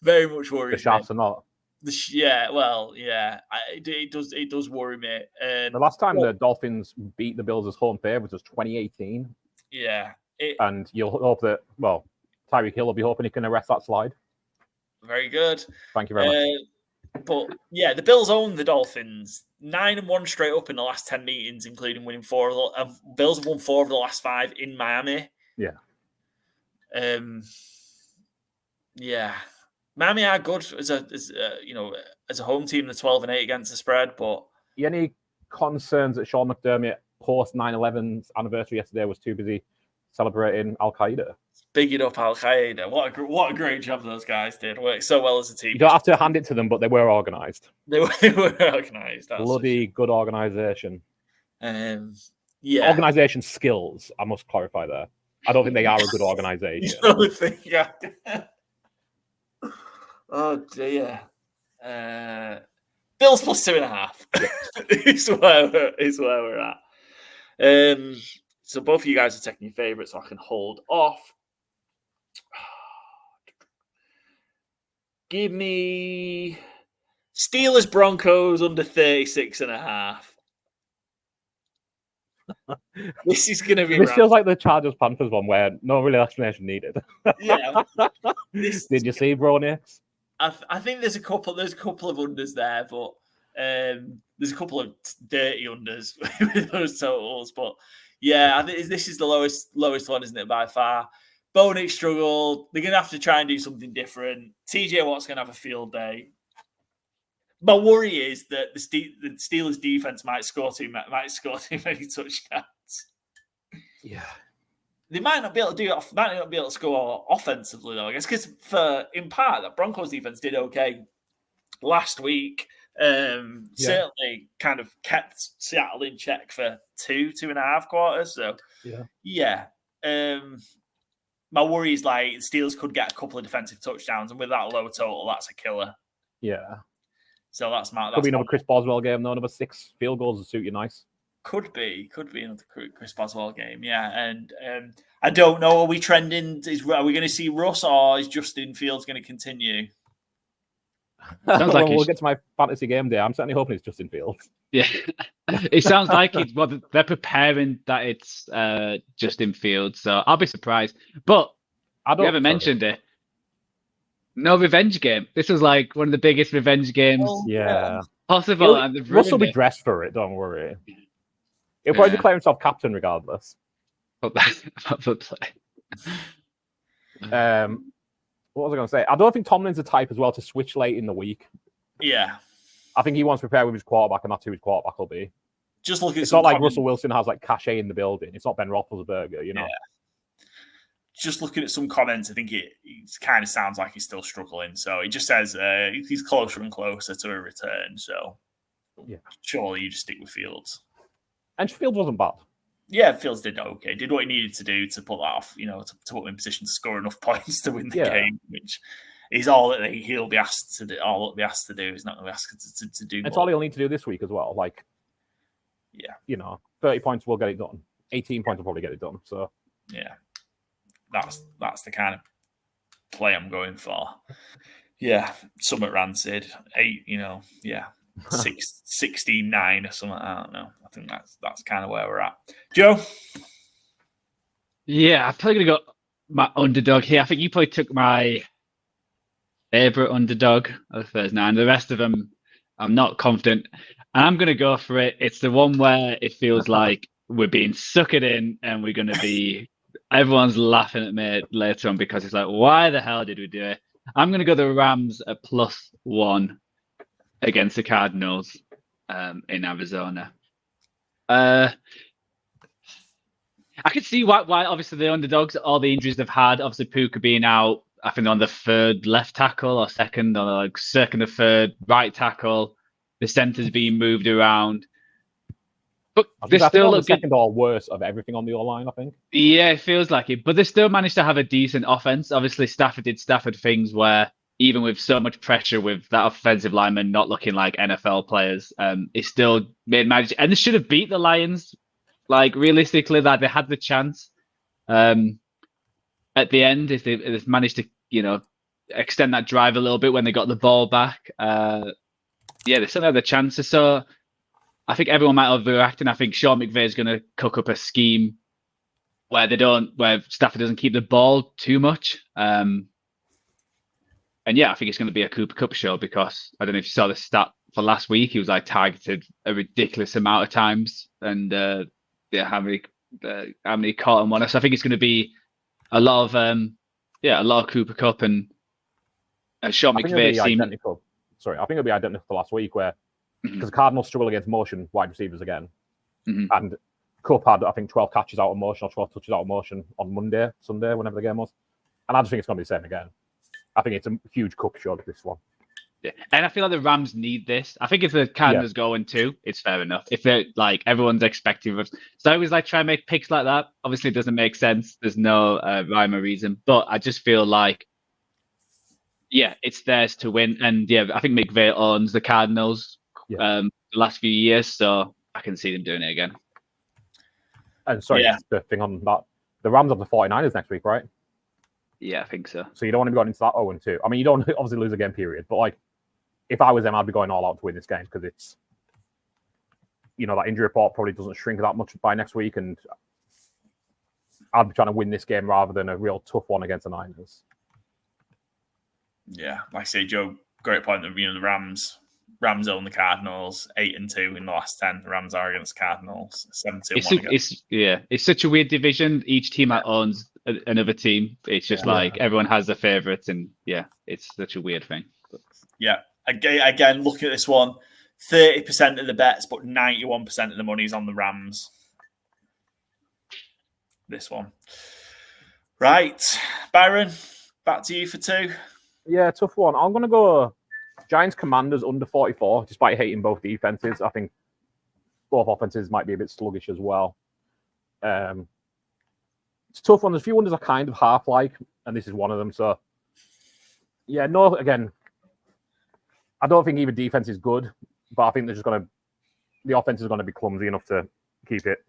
Very much worries The Sharks me. are not. It does worry me. The last time the Dolphins beat the Bills as home favourites was 2018. Yeah. And you'll hope that, Tyreek Hill will be hoping he can arrest that slide. Very good. Thank you very much. But yeah, the Bills own the Dolphins 9-1 straight up in the last 10 meetings, including winning 4 of the Bills have won 4 of the last 5 in Miami. Yeah. Yeah. Miami are good as a home team, the 12-8 against the spread, but any concerns that Sean McDermott post 9/11's anniversary yesterday was too busy celebrating Al Qaeda? Bigging up Al Qaeda. What a great job those guys did. Worked so well as a team. You don't have to hand it to them, but they were organised. They were organised. Bloody good organisation. Yeah. Organisation skills, I must clarify there. I don't think they are a good organisation. Oh dear. Bills plus 2.5 is where we're at. So both of you guys are taking your favourites, so I can hold off. Give me Steelers Broncos under 36.5. This is going to be. This feels like the Chargers Panthers one where no real explanation needed. Yeah. Did you see Bronix? I think there's a couple of unders there, but there's a couple of dirty unders with those totals. But yeah, I think this is the lowest one, isn't it, by far? Bonick struggled. They're going to have to try and do something different. TJ Watt's going to have a field day. My worry is that the Steelers defense might score too many touchdowns. Yeah. They might not be able to do it. Might not be able to score offensively, though, I guess, because in part, the Broncos defense did okay last week. Certainly kind of kept Seattle in check for 2.5 quarters. So, yeah. My worry is like Steelers could get a couple of defensive touchdowns, and with that low total, that's a killer. Yeah. So that's could be another Chris Boswell game, though. Another 6 field goals to suit you nice. Could be another Chris Boswell game, yeah. And I don't know. Are we trending? Are we going to see Russ, or is Justin Fields going to continue? Sounds like we'll get to my fantasy game day. I'm certainly hoping it's Justin Fields. Yeah, it sounds like they're preparing that it's Justin Fields. So I'll be surprised. But you haven't mentioned it. No revenge game. This was like one of the biggest revenge games possible. And Russ will be dressed for it. Don't worry. He'll probably declare himself captain regardless. But that's the play. What was I going to say? I don't think Tomlin's the type as well to switch late in the week. Yeah. I think he wants to prepare with his quarterback, and that's who his quarterback will be. Just look at it's not like Russell Wilson has like cachet in the building. It's not Ben Roethlisberger, you know. Yeah. Just looking at some comments, I think it kind of sounds like he's still struggling. So he just says he's closer and closer to a return. So surely you just stick with Fields. And Fields wasn't bad. Yeah, Fields did okay. Did what he needed to do to put that off, to put him in position to score enough points to win the game, which is all that he'll be asked to do. All that be asked to do. He's not going to be asked to do. It's all he'll need to do this week as well. 30 points will get it done. 18 points will probably get it done. So that's the kind of play I'm going for. Yeah, Summit Rancid 8. 69 or something. I don't know. I think that's kind of where we're at. Joe? Yeah, I'm probably going to go my underdog here. I think you probably took my Abra underdog of the first 9. The rest of them, I'm not confident. And I'm going to go for it. It's the one where it feels like we're being suckered in and we're going to be... Everyone's laughing at me later on because it's like, why the hell did we do it? I'm going to go the Rams at +1 against the Cardinals in Arizona. I can see why obviously the underdogs, all the injuries they've had, obviously Puka being out, I think on the 3rd left tackle or second or second or 3rd right tackle, the centers being moved around. But they still look second or worse of everything on the O-line, I think. Yeah, it feels like it. But they still managed to have a decent offense. Obviously, Stafford did Stafford things where even with so much pressure with that offensive lineman not looking like NFL players, it still made magic. And they should have beat the Lions. Like, realistically, that they had the chance. At the end, if they managed to, extend that drive a little bit when they got the ball back. They still had the chances. So I think everyone might overreact, and I think Sean McVay is going to cook up a scheme where Stafford doesn't keep the ball too much. And yeah, I think it's going to be a Cooper Kupp show because I don't know if you saw the stat for last week. He was targeted a ridiculous amount of times, and how many caught and won. So I think it's going to be a lot of Cooper Kupp and Sean McVay seemed identical. Sorry, I think it'll be identical to last week where. Because the Cardinals struggle against motion wide receivers again. And Kupp had, I think, 12 catches out of motion or 12 touches out of motion on Sunday, whenever the game was. And I just think it's going to be the same again. I think it's a huge Kupp show, this one. Yeah. And I feel like the Rams need this. I think if the Cardinals go in 2, it's fair enough. If they're everyone's expecting of... So I always try and make picks like that. Obviously, it doesn't make sense. There's no rhyme or reason. But I just feel like, it's theirs to win. And I think McVay owns the Cardinals. The last few years, so I can see them doing it again. And just the thing on that, the Rams have the 49ers next week, right? Yeah, I think so. So you don't want to be going into that 0-2. I mean, you don't obviously lose a game, period. But if I was them, I'd be going all out to win this game because it's, that injury report probably doesn't shrink that much by next week, and I'd be trying to win this game rather than a real tough one against the Niners. Yeah, like I say, Joe, great point. The Rams own the Cardinals 8-2 in the last 10. The Rams are against Cardinals 7-1. It's such a weird division. Each team owns another team. It's just everyone has their favorites, and it's such a weird thing. But... Yeah, again, looking at this one, 30% of the bets, but 91% of the money is on the Rams. This one, right, Byron, back to you for 2. Yeah, tough one. I'm gonna go. Giants Commanders under 44, despite hating both defenses. I think both offenses might be a bit sluggish as well. It's a tough one. There's a few ones I kind of half like, and this is one of them. So, again, I don't think either defense is good, but I think the offense is going to be clumsy enough to keep it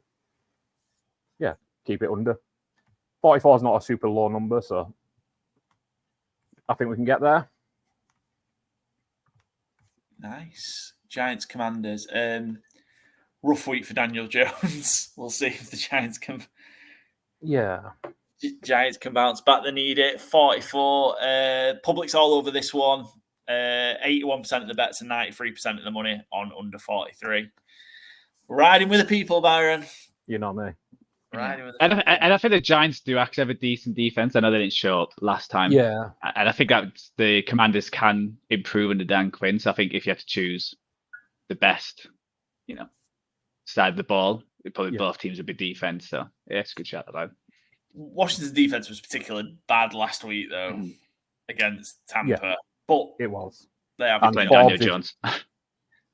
under. 44 is not a super low number, so I think we can get there. Nice. Giants Commanders. Rough week for Daniel Jones. We'll see if the Giants can. Yeah. Giants can bounce back. They need it. 44. Public's all over this one. 81% of the bets and 93% of the money on under 43. Riding with the people, Byron. You know me. And I think the Giants do actually have a decent defense. I know they didn't show up last time. Yeah. And I think that the Commanders can improve under Dan Quinn. So I think if you have to choose the best, side of the ball, probably both teams would be defense. So it's a good shot at that. Washington's defense was particularly bad last week, though, against Tampa. Yeah, but it was. They have playing Daniel Jones.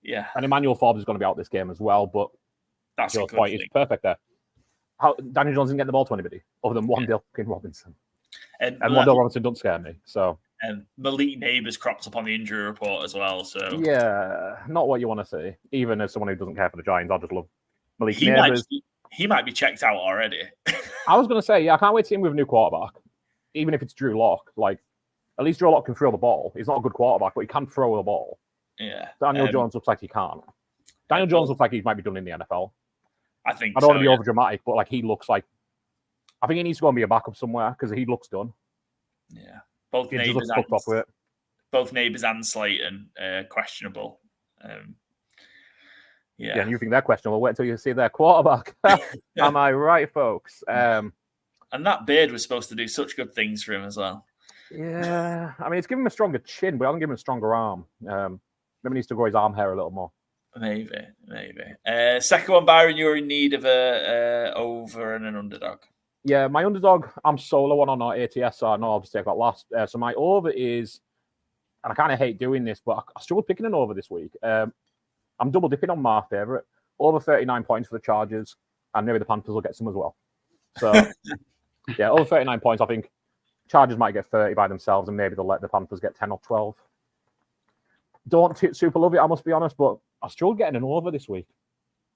Yeah. And Emmanuel Forbes is going to be out this game as well, but that's Joe's point is perfect there. Daniel Jones didn't get the ball to anybody other than Wan'Dale Robinson. And Wan'Dale Robinson doesn't scare me. So Malik Neighbors cropped up on the injury report as well. So not what you want to see. Even as someone who doesn't care for the Giants, I just love Malik Neighbors. He might be checked out already. I was going to say, I can't wait to see him with a new quarterback. Even if it's Drew Lock, at least Drew Lock can throw the ball. He's not a good quarterback, but he can throw the ball. Yeah. Daniel Jones looks like he can't. Daniel Jones looks like he might be done in the NFL. I think I don't want to be over dramatic, but he looks like I think he needs to go and be a backup somewhere because he looks done. Yeah, both he just looks fucked off with it. both Neighbours and Slayton questionable. Yeah, and you think they're questionable? Wait till you see their quarterback. Am I right, folks? And that beard was supposed to do such good things for him as well. Yeah, I mean, it's given him a stronger chin, but I haven't given him a stronger arm. Maybe he needs to grow his arm hair a little more. Maybe. Second one, Byron, you're in need of a over and an underdog. Yeah, my underdog, I'm solo one on our ATS, so I know obviously I got last. So my over is, and I kind of hate doing this, but I struggled picking an over this week. I'm double dipping on my favourite. Over 39 points for the Chargers, and maybe the Panthers will get some as well. So, yeah, over 39 points, I think Chargers might get 30 by themselves, and maybe they'll let the Panthers get 10 or 12. Don't super love it, I must be honest, but I struggled getting an over this week.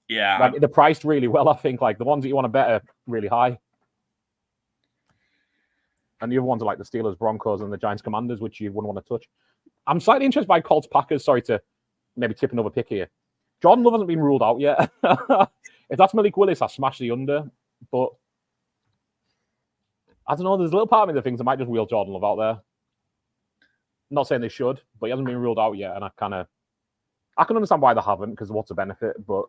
Yeah. Like, they're priced really well, I think. Like, the ones that you want to bet are really high. And the other ones are like the Steelers, Broncos, and the Giants, Commanders, which you wouldn't want to touch. I'm slightly interested by Colts, Packers. Sorry to maybe tip another pick here. Jordan Love hasn't been ruled out yet. If that's Malik Willis, I smash the under. But I don't know. There's a little part of me that thinks I might just wheel Jordan Love out there. Not saying they should, but he hasn't been ruled out yet. And I can understand why they haven't, because what's the benefit? But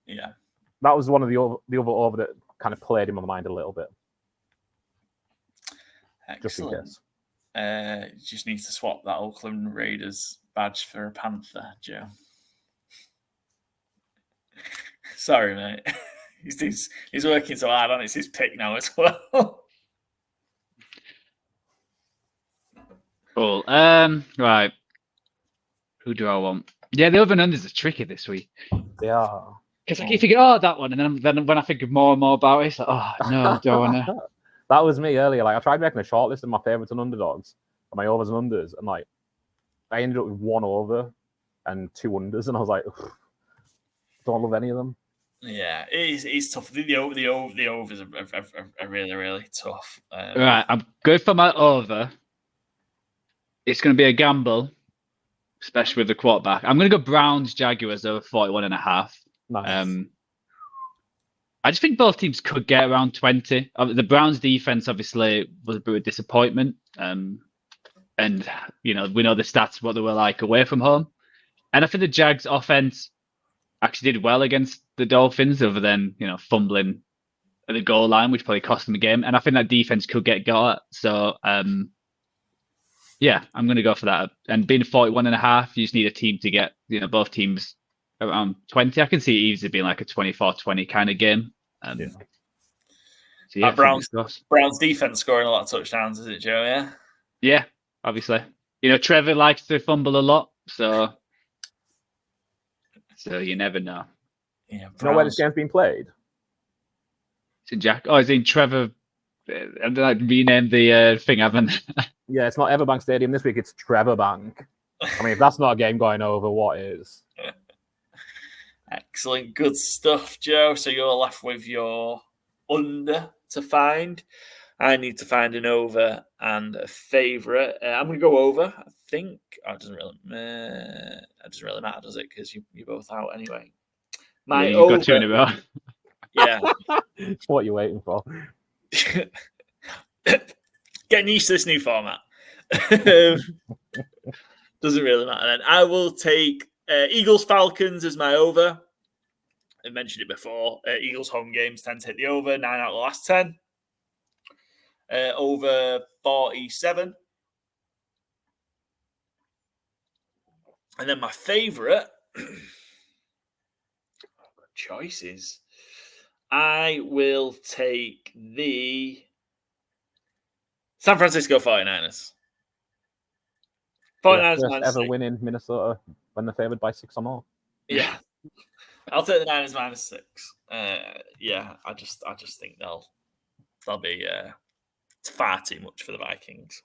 yeah, that was one of the other over that kind of played in my mind a little bit. Excellent. Just in case. Just needs to swap that Oakland Raiders badge for a Panther, Joe. Sorry, mate. He's working so hard on it. It's his pick now as well. Cool. Right. Who do I want? Yeah, the over and unders are tricky this week. They are. Because I keep thinking, that one, and then when I think more and more about it, it's like, no, I don't want to. That was me earlier. Like, I tried making a short list of my favorites and underdogs, and my overs and unders, and like, I ended up with one over and two unders, and I was like, don't love any of them. Yeah, it's tough. The overs are really, really tough. Right, I'm going for my over. It's going to be a gamble, especially with the quarterback. I'm going to go Browns Jaguars over 41.5. Nice. I just think both teams could get around 20. The Browns defense obviously was a bit of a disappointment. And, we know the stats, what they were like away from home. And I think the Jags offense actually did well against the Dolphins, other than, fumbling at the goal line, which probably cost them the game. And I think that defense could get got. So, yeah, I'm going to go for that. And being 41.5, you just need a team to get, both teams around 20. I can see it easily being like a 24-20 kind of game. So yeah, Browns defense scoring a lot of touchdowns, is it, Joe? Yeah. Yeah, obviously. Trevor likes to fumble a lot, so you never know. Yeah. Do you know where this game's been played? It's in it's in Trevor. I've renamed the thing, haven't I? Yeah, it's not Everbank Stadium this week. It's Trevor Bank. I mean, if that's not a game going over, what is? Excellent. Good stuff, Joe. So you're left with your under to find. I need to find an over and a favourite. I'm going to go over, I think. It doesn't really matter, does it? Because you're both out anyway. You've got two in a row. Yeah. What are you waiting for? Getting used to this new format. Doesn't really matter then. I will take Eagles Falcons as my over. I mentioned it before. Eagles home games tend to hit the over 9 out of the last 10. Over 47. And then my favourite choices. I will take the San Francisco 49ers. 49ers first ever win in Minnesota when they're favoured by 6 or more. Yeah. I'll take the Niners -6. Yeah, I just think they'll be far too much for the Vikings.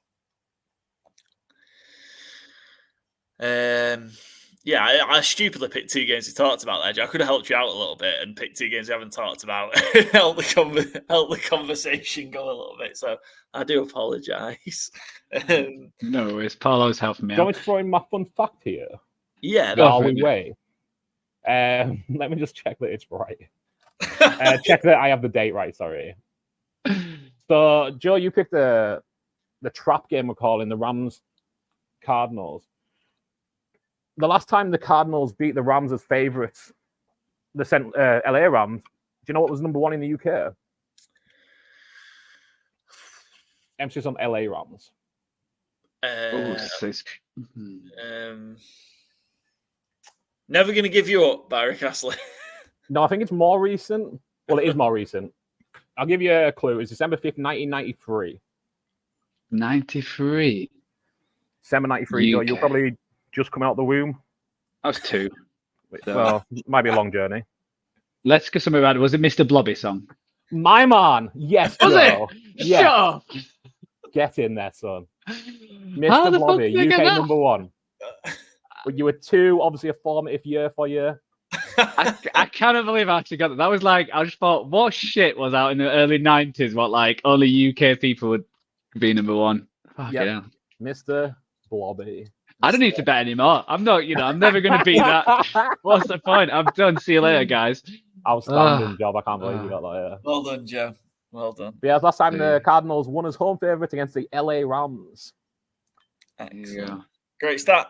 Yeah, I stupidly picked 2 games we talked about there, Joe. I could have helped you out a little bit and picked 2 games we haven't talked about. help the conversation go a little bit. So I do apologise. No worries. Paulo's helping me out. Do you want me to throw in my fun fact here? Yeah. While we wait. Let me just check that it's right. Check that I have the date right, sorry. So, Joe, you picked the trap game we're calling the Rams Cardinals. The last time the Cardinals beat the Rams as favourites, the LA Rams, do you know what was number one in the UK? Emphasis on LA Rams. Never going to give you up, Byron Castle. No, I think it's more recent. Well, it is more recent. I'll give you a clue. It's December 5th, 1993. 93? December 93, Joe. You'll probably just come out the womb. I was 2. So, it might be a long journey. Let's get something around. Was it Mr. Blobby song? My man. Yes, was Joe. it? Yes. Shut up. Get in there, son. Mr. Blobby, UK number 1. But you were 2, obviously a formative year for you. I cannot believe I actually got that. That was like, I just thought, what shit was out in the early 90s? What, like, only UK people would be number 1? Yeah, Mr. Blobby. I don't need to bet anymore. I'm not, I'm never going to beat that. What's the point? I'm done. See you later, guys. Outstanding job. I can't believe you got that. Yeah. Well done, Joe. Well done. But yeah, last time the Cardinals won as home favourite against the LA Rams. Excellent. Yeah. Great start.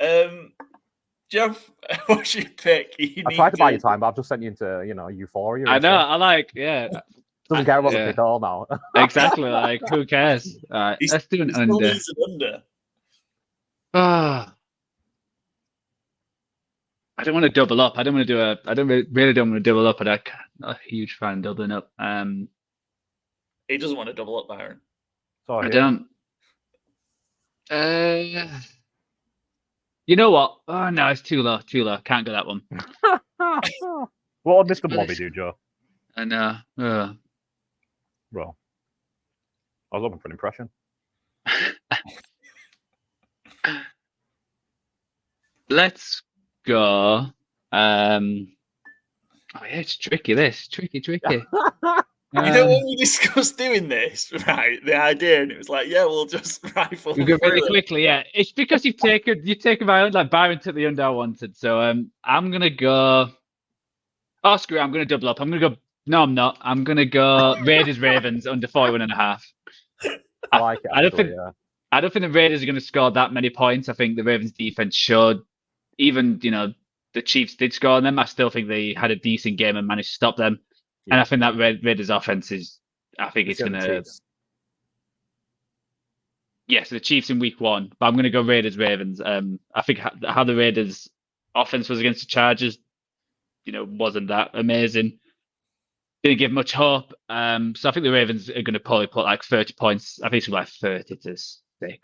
Joe, what's your pick? I tried to buy you time, but I've just sent you into, euphoria. I know. I like, Doesn't care about the pick all now. Exactly. Like, who cares? All right, let's do an under. I don't want to double up. I don't really don't want to double up, but I'm not a huge fan of doubling up. He doesn't want to double up, Byron. Sorry, I don't. You know what? Oh no, it's too low. Can't go that one. What would Mr. Blobby do, Joe? I know. Well, I was looking for an impression. Let's go. It's tricky. Tricky. You know when we discussed doing this, right? The idea, and it was like, we'll just rifle. We go really quickly, yeah. It's because you've taken my own, like Byron took the under I wanted. So I'm gonna go. Oh screw it, I'm gonna double up. I'm gonna go. No, I'm not. I'm gonna go Raiders Ravens under 41.5. I like it. I don't think the Raiders are gonna score that many points. I think the Ravens defense showed, even the Chiefs did score on them. I still think they had a decent game and managed to stop them. Yeah. And I think that Raiders offense is, I think it's going to... Yes, the Chiefs in week 1, but I'm going to go Raiders-Ravens. I think how the Raiders offense was against the Chargers, wasn't that amazing. Didn't give much hope. So I think the Ravens are going to probably put like 30 points. I think it's like 30-6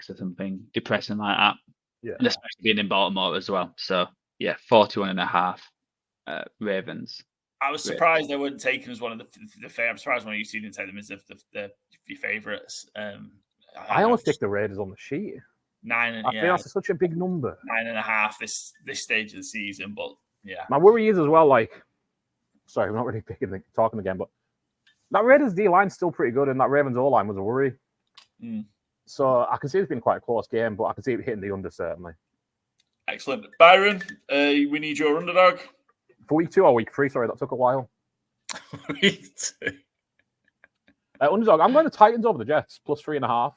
or something depressing like that. Yeah. And especially being in Baltimore as well. So yeah, 41.5 Ravens. I was surprised they weren't taken as one of the favorites. I'm surprised when you didn't take them as your favourites. I almost picked the Raiders on the sheet. 9. I think that's such a big number. 9.5 this stage of the season, but yeah. My worry is as well, sorry, I'm not really talking again, but that Raiders D line's still pretty good, and that Ravens O line was a worry. So I can see it's been quite a close game, but I can see it hitting the under certainly. Excellent, Byron. We need your underdog. For week 2 or week 3, sorry, that took a while. Week 2. Underdog, I'm going to Titans over the Jets, plus 3.5.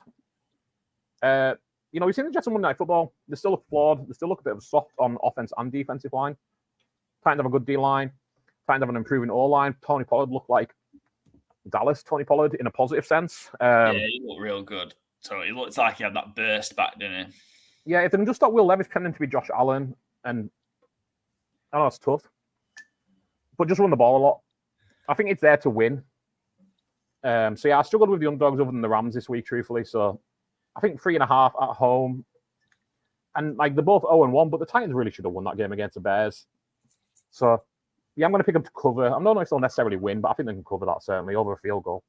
We've seen the Jets on Monday Night Football. They still look flawed. They still look a bit of soft on offense and defensive line. Titans have a good D-line. Titans have an improving O-line. Tony Pollard looked like Dallas Tony Pollard in a positive sense. He looked real good. So he looked like he had that burst back, didn't he? Yeah, if they can just stop Will Levis pretending to be Josh Allen, and I know it's tough, but just run the ball a lot. I think it's there to win. I struggled with the underdogs other than the Rams this week, truthfully. So I think 3.5 at home. And they're both 0-1, but the Titans really should have won that game against the Bears. So I'm going to pick them to cover. I don't know if they'll necessarily win, but I think they can cover that certainly over a field goal.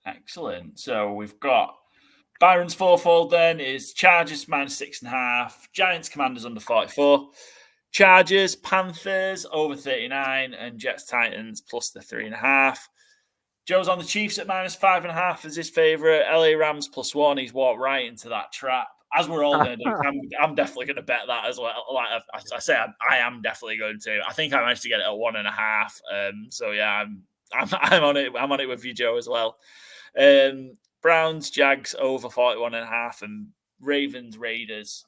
Excellent. So we've got Byron's FourFold then is Chargers -6.5, Giants Commanders under 44. Chargers, Panthers over 39, and Jets Titans plus the 3.5. Joe's on the Chiefs at -5.5 as his favourite. LA Rams +1. He's walked right into that trap. As we're all going to do, I'm definitely going to bet that as well. Like I say, I am definitely going to. I think I managed to get it at 1.5. So yeah, I'm on it. I'm on it with you, Joe, as well. Browns, Jags over 41.5, and Ravens Raiders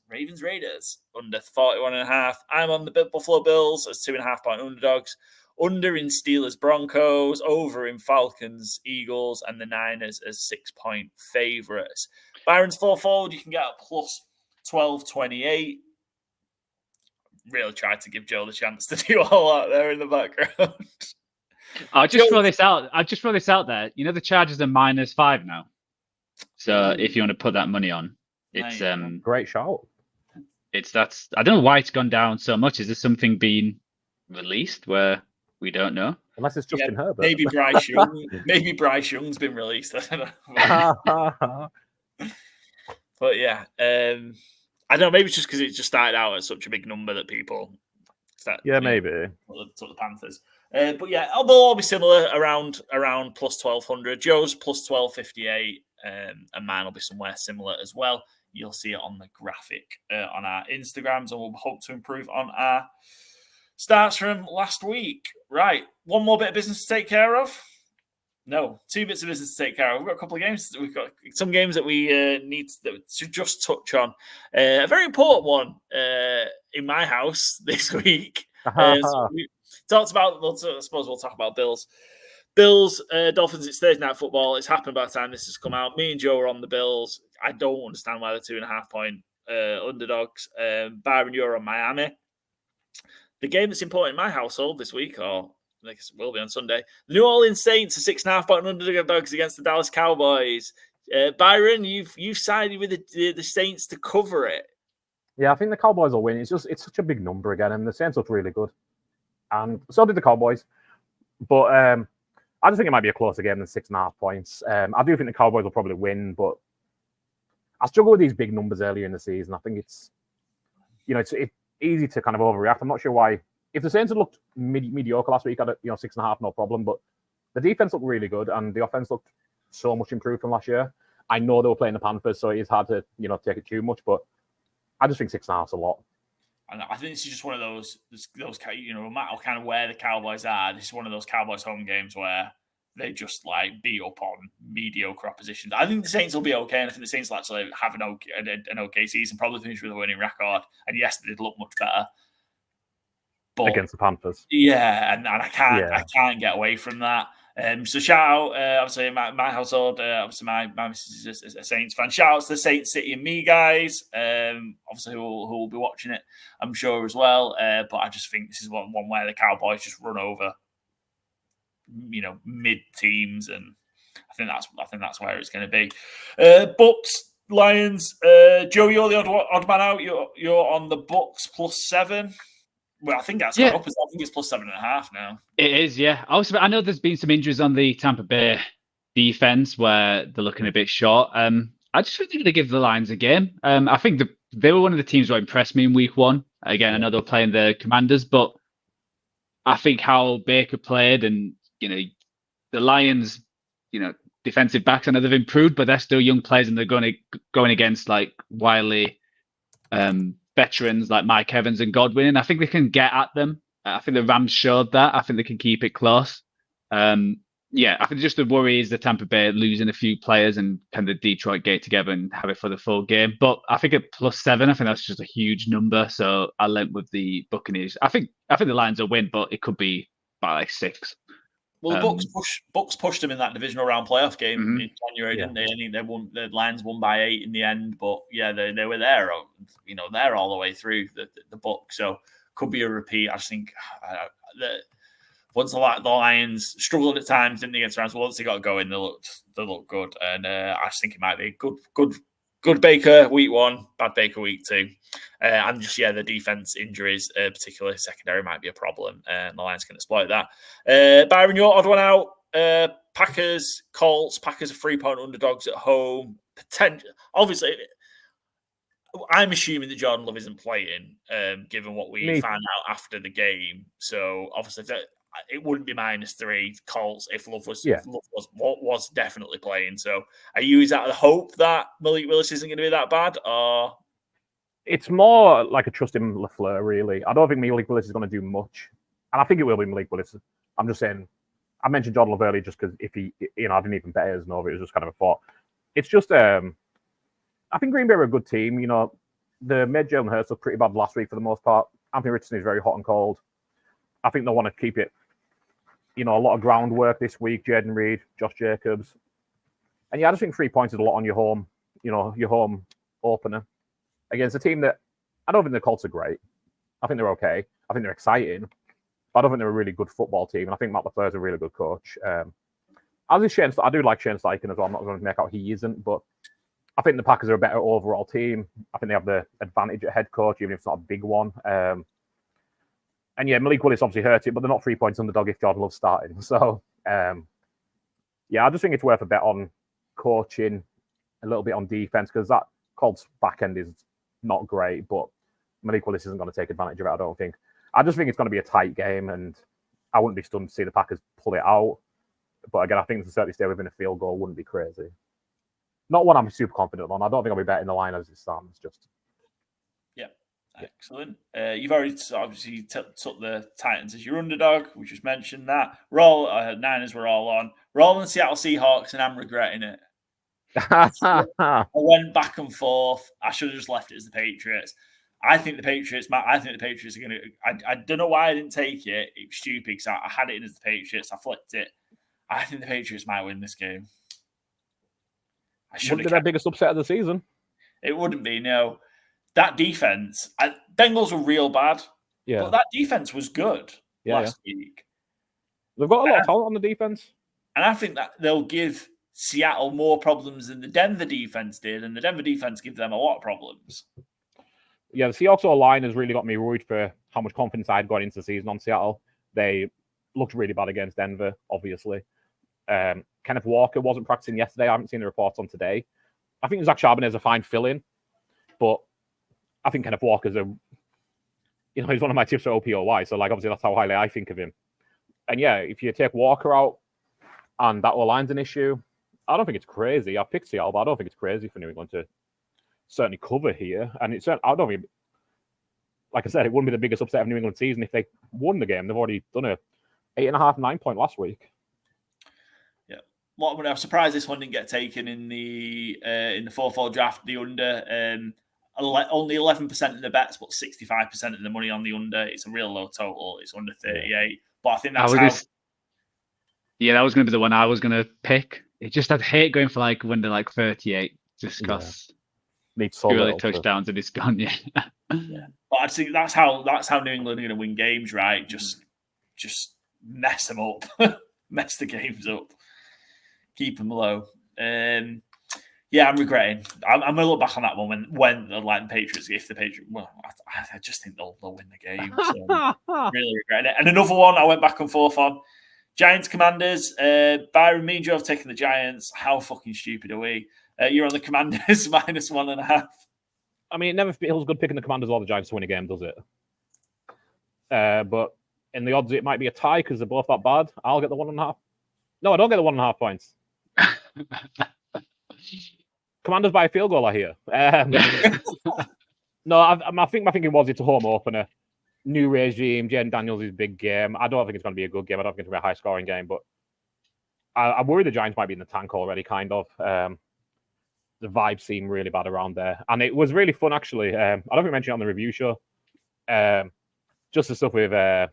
under 41.5. I'm on the Buffalo Bills as 2.5-point underdogs. Under in Steelers Broncos, over in Falcons Eagles, and the Niners as 6-point favorites. Byron's FourFold, you can get a plus 1228. Really tried to give Joe the chance to do all that there in the background. I'll just throw this out there. You know, the Chargers are -5 now. So if you want to put that money on, it's great shout. I don't know why it's gone down so much. Is there something being released where we don't know? Unless it's Justin Herbert. Maybe Bryce Young. Maybe Bryce Young's been released. I don't know. But yeah, I don't know. Maybe it's just because it just started out at such a big number that people start. Yeah, maybe. Took the Panthers. But yeah, they'll all be similar around plus 1,200. Joe's plus 1,258, and mine will be somewhere similar as well. You'll see it on the graphic on our Instagrams, and we'll hope to improve on our starts from last week. Right, one more bit of business to take care of. No, 2 bits of business to take care of. We've got a couple of games. We've got some games that we need to just touch on. A very important one in my house this week. So we talked about. I suppose we'll talk about Bills. Dolphins. It's Thursday Night Football. It's happened by the time this has come out. Me and Joe are on the Bills. I don't understand why they're 2.5-point underdogs. Byron, you're on Miami. The game that's important in my household this week, or I guess it will be on Sunday, the New Orleans Saints are 6.5-point underdogs against the Dallas Cowboys. Byron, you've sided with the Saints to cover it. Yeah, I think the Cowboys will win. It's such a big number again, and the Saints look really good, and so did the Cowboys. But I just think it might be a closer game than 6.5 points. I do think the Cowboys will probably win, but I struggle with these big numbers earlier in the season. I think it's easy to kind of overreact. I'm not sure why. If the Saints had looked mediocre last week, I'd 6.5, no problem. But the defense looked really good, and the offense looked so much improved from last year. I know they were playing the Panthers, so it's hard to take it too much. But I just think 6.5 is a lot. And I think this is just one of those no matter kind of where the Cowboys are, this is one of those Cowboys home games where they just like beat up on mediocre opposition. I think the Saints will be okay, and I think the Saints will actually have an okay season, probably finish with a winning record. And yes, they did look much better. But, against the Panthers. Yeah, and I can't get away from that. So shout out, obviously my household, obviously my missus is a Saints fan. Shout out to the Saints City and me guys, obviously who will be watching it, I'm sure as well. But I just think this is one where the Cowboys just run over, mid teams, and I think that's where it's going to be. Bucks, Lions, Joe, you're the odd man out. You're on the Bucks plus 7. Well, I think that's gone up. I think it's plus 7.5 now. It is, yeah. I know there's been some injuries on the Tampa Bay defense where they're looking a bit short. I just think they give the Lions a game. I think they were one of the teams who impressed me in week 1. Again, I know they were playing the Commanders, but I think how Baker played and, the Lions, defensive backs, I know they've improved, but they're still young players and they're going against like wily veterans like Mike Evans and Godwin, and I think they can get at them. I think the Rams showed that. I think they can keep it close. I think just the worry is the Tampa Bay losing a few players, and can the Detroit get together and have it for the full game. But I think at plus 7, I think that's just a huge number. So I went with the Buccaneers. I think the Lions will win, but it could be by like 6. Well, the Bucks pushed them in that divisional round playoff game in January, didn't they? I think they won. The Lions won by 8 in the end, but yeah, they were there. They're all the way through the Bucks, so could be a repeat. I just think once the Lions struggled at times, didn't they, against the Rams? Once they got going, they looked good, and I just think it might be good Baker week 1, bad Baker week 2. And just, the defense injuries, particularly secondary, might be a problem. And the Lions can exploit that. Byron, your odd one out. Packers, Colts. Packers are 3-point underdogs at home. Obviously, I'm assuming that Jordan Love isn't playing, given what we found out after the game. So, obviously, it wouldn't be -3 Colts if Love was definitely playing. So, is that the hope that Malik Willis isn't going to be that bad, or? It's more like a trust in LaFleur, really. I don't think Malik Willis is going to do much, and I think it will be Malik Willis. I'm just saying. I mentioned Jordan Love earlier just because if he, I didn't even bet it as an over. It was just kind of a thought. It's just, I think Green Bay are a good team. They made Jalen Hurts look pretty bad last week for the most part. Anthony Richardson is very hot and cold. I think they'll want to keep it, a lot of groundwork this week. Jaden Reed, Josh Jacobs. And I just think 3 points is a lot on your home opener against a team that I don't think the Colts are great. I think they're okay. I think they're exciting. But I don't think they're a really good football team. And I think Matt LaFleur is a really good coach. As is Shane, I do like Shane Steichen as well. I'm not going to make out he isn't, but I think the Packers are a better overall team. I think they have the advantage at head coach, even if it's not a big one. And Malik Willis obviously hurt it, but they're not 3 points underdog if Jordan Love's starting. So, I just think it's worth a bet on coaching, a little bit on defense, because that Colts back end is not great, but Malik Willis isn't going to take advantage of it, I don't think. I just think it's going to be a tight game, and I wouldn't be stunned to see the Packers pull it out. But again, I think to certainly stay within a field goal wouldn't be crazy. Not one I'm super confident on. I don't think I'll be betting the line as it stands. Excellent. You've already obviously took the Titans as your underdog. We just mentioned that. Niners were all on. We're all on the Seattle Seahawks, and I'm regretting it. I went back and forth. I should have just left it as the Patriots. I think the Patriots are going to. I don't know why I didn't take it. It was stupid because I had it in as the Patriots. I flipped it. I think the Patriots might win this game. Wouldn't be their biggest upset of the season. It wouldn't be, no. That defense, Bengals were real bad, but that defense was good last week. They've got a lot of talent on the defense. And I think that they'll give Seattle more problems than the Denver defense did, and the Denver defense gives them a lot of problems. Yeah, the Seahawks line has really got me worried for how much confidence I'd got into the season on Seattle. They looked really bad against Denver, obviously. Kenneth Walker wasn't practicing yesterday. I haven't seen the reports on today. I think Zach Charbonnet is a fine fill-in, but I think Kenneth Walker's he's one of my tips for OPOY. So, obviously, that's how highly I think of him. And if you take Walker out and that O-line's an issue, I don't think it's crazy. I picked Seattle, but I don't think it's crazy for New England to certainly cover here. And I don't think, like I said, it wouldn't be the biggest upset of New England season if they won the game. They've already done a 8.5, 9 point last week. I'm surprised this one didn't get taken in the FourFold Draft. The under only 11% in the bets, but 65% in the money on the under. It's a real low total. It's under 38. But I think that's that was going to be the one I was going to pick. It just I'd hate going for under 38 just because purely touchdowns and it's gone. But I think that's how New England are going to win games, right? Just mess them up, mess the games up. Keep them low. I'm regretting. I'm going to look back on that one when the Patriots, if the Patriots, I just think they'll win the game. So really regretting it. And another one I went back and forth on. Giants Commanders. Byron, me and Joe have taken the Giants. How fucking stupid are we? You're on the Commanders -1.5. I mean, it never feels good picking the Commanders or the Giants to win a game, does it? But in the odds, it might be a tie because they're both that bad. I'll get the 1.5. No, I don't get the 1.5 points. Commanders by a field goal, I hear. No, I think my thinking was it's a home opener. New regime, Jaden Daniels' big game. I don't think it's going to be a good game. I don't think it's going to be a high-scoring game, but I worry the Giants might be in the tank already, kind of. The vibes seem really bad around there. And it was really fun, actually. I don't think we mentioned it on the review show. Just the stuff with... I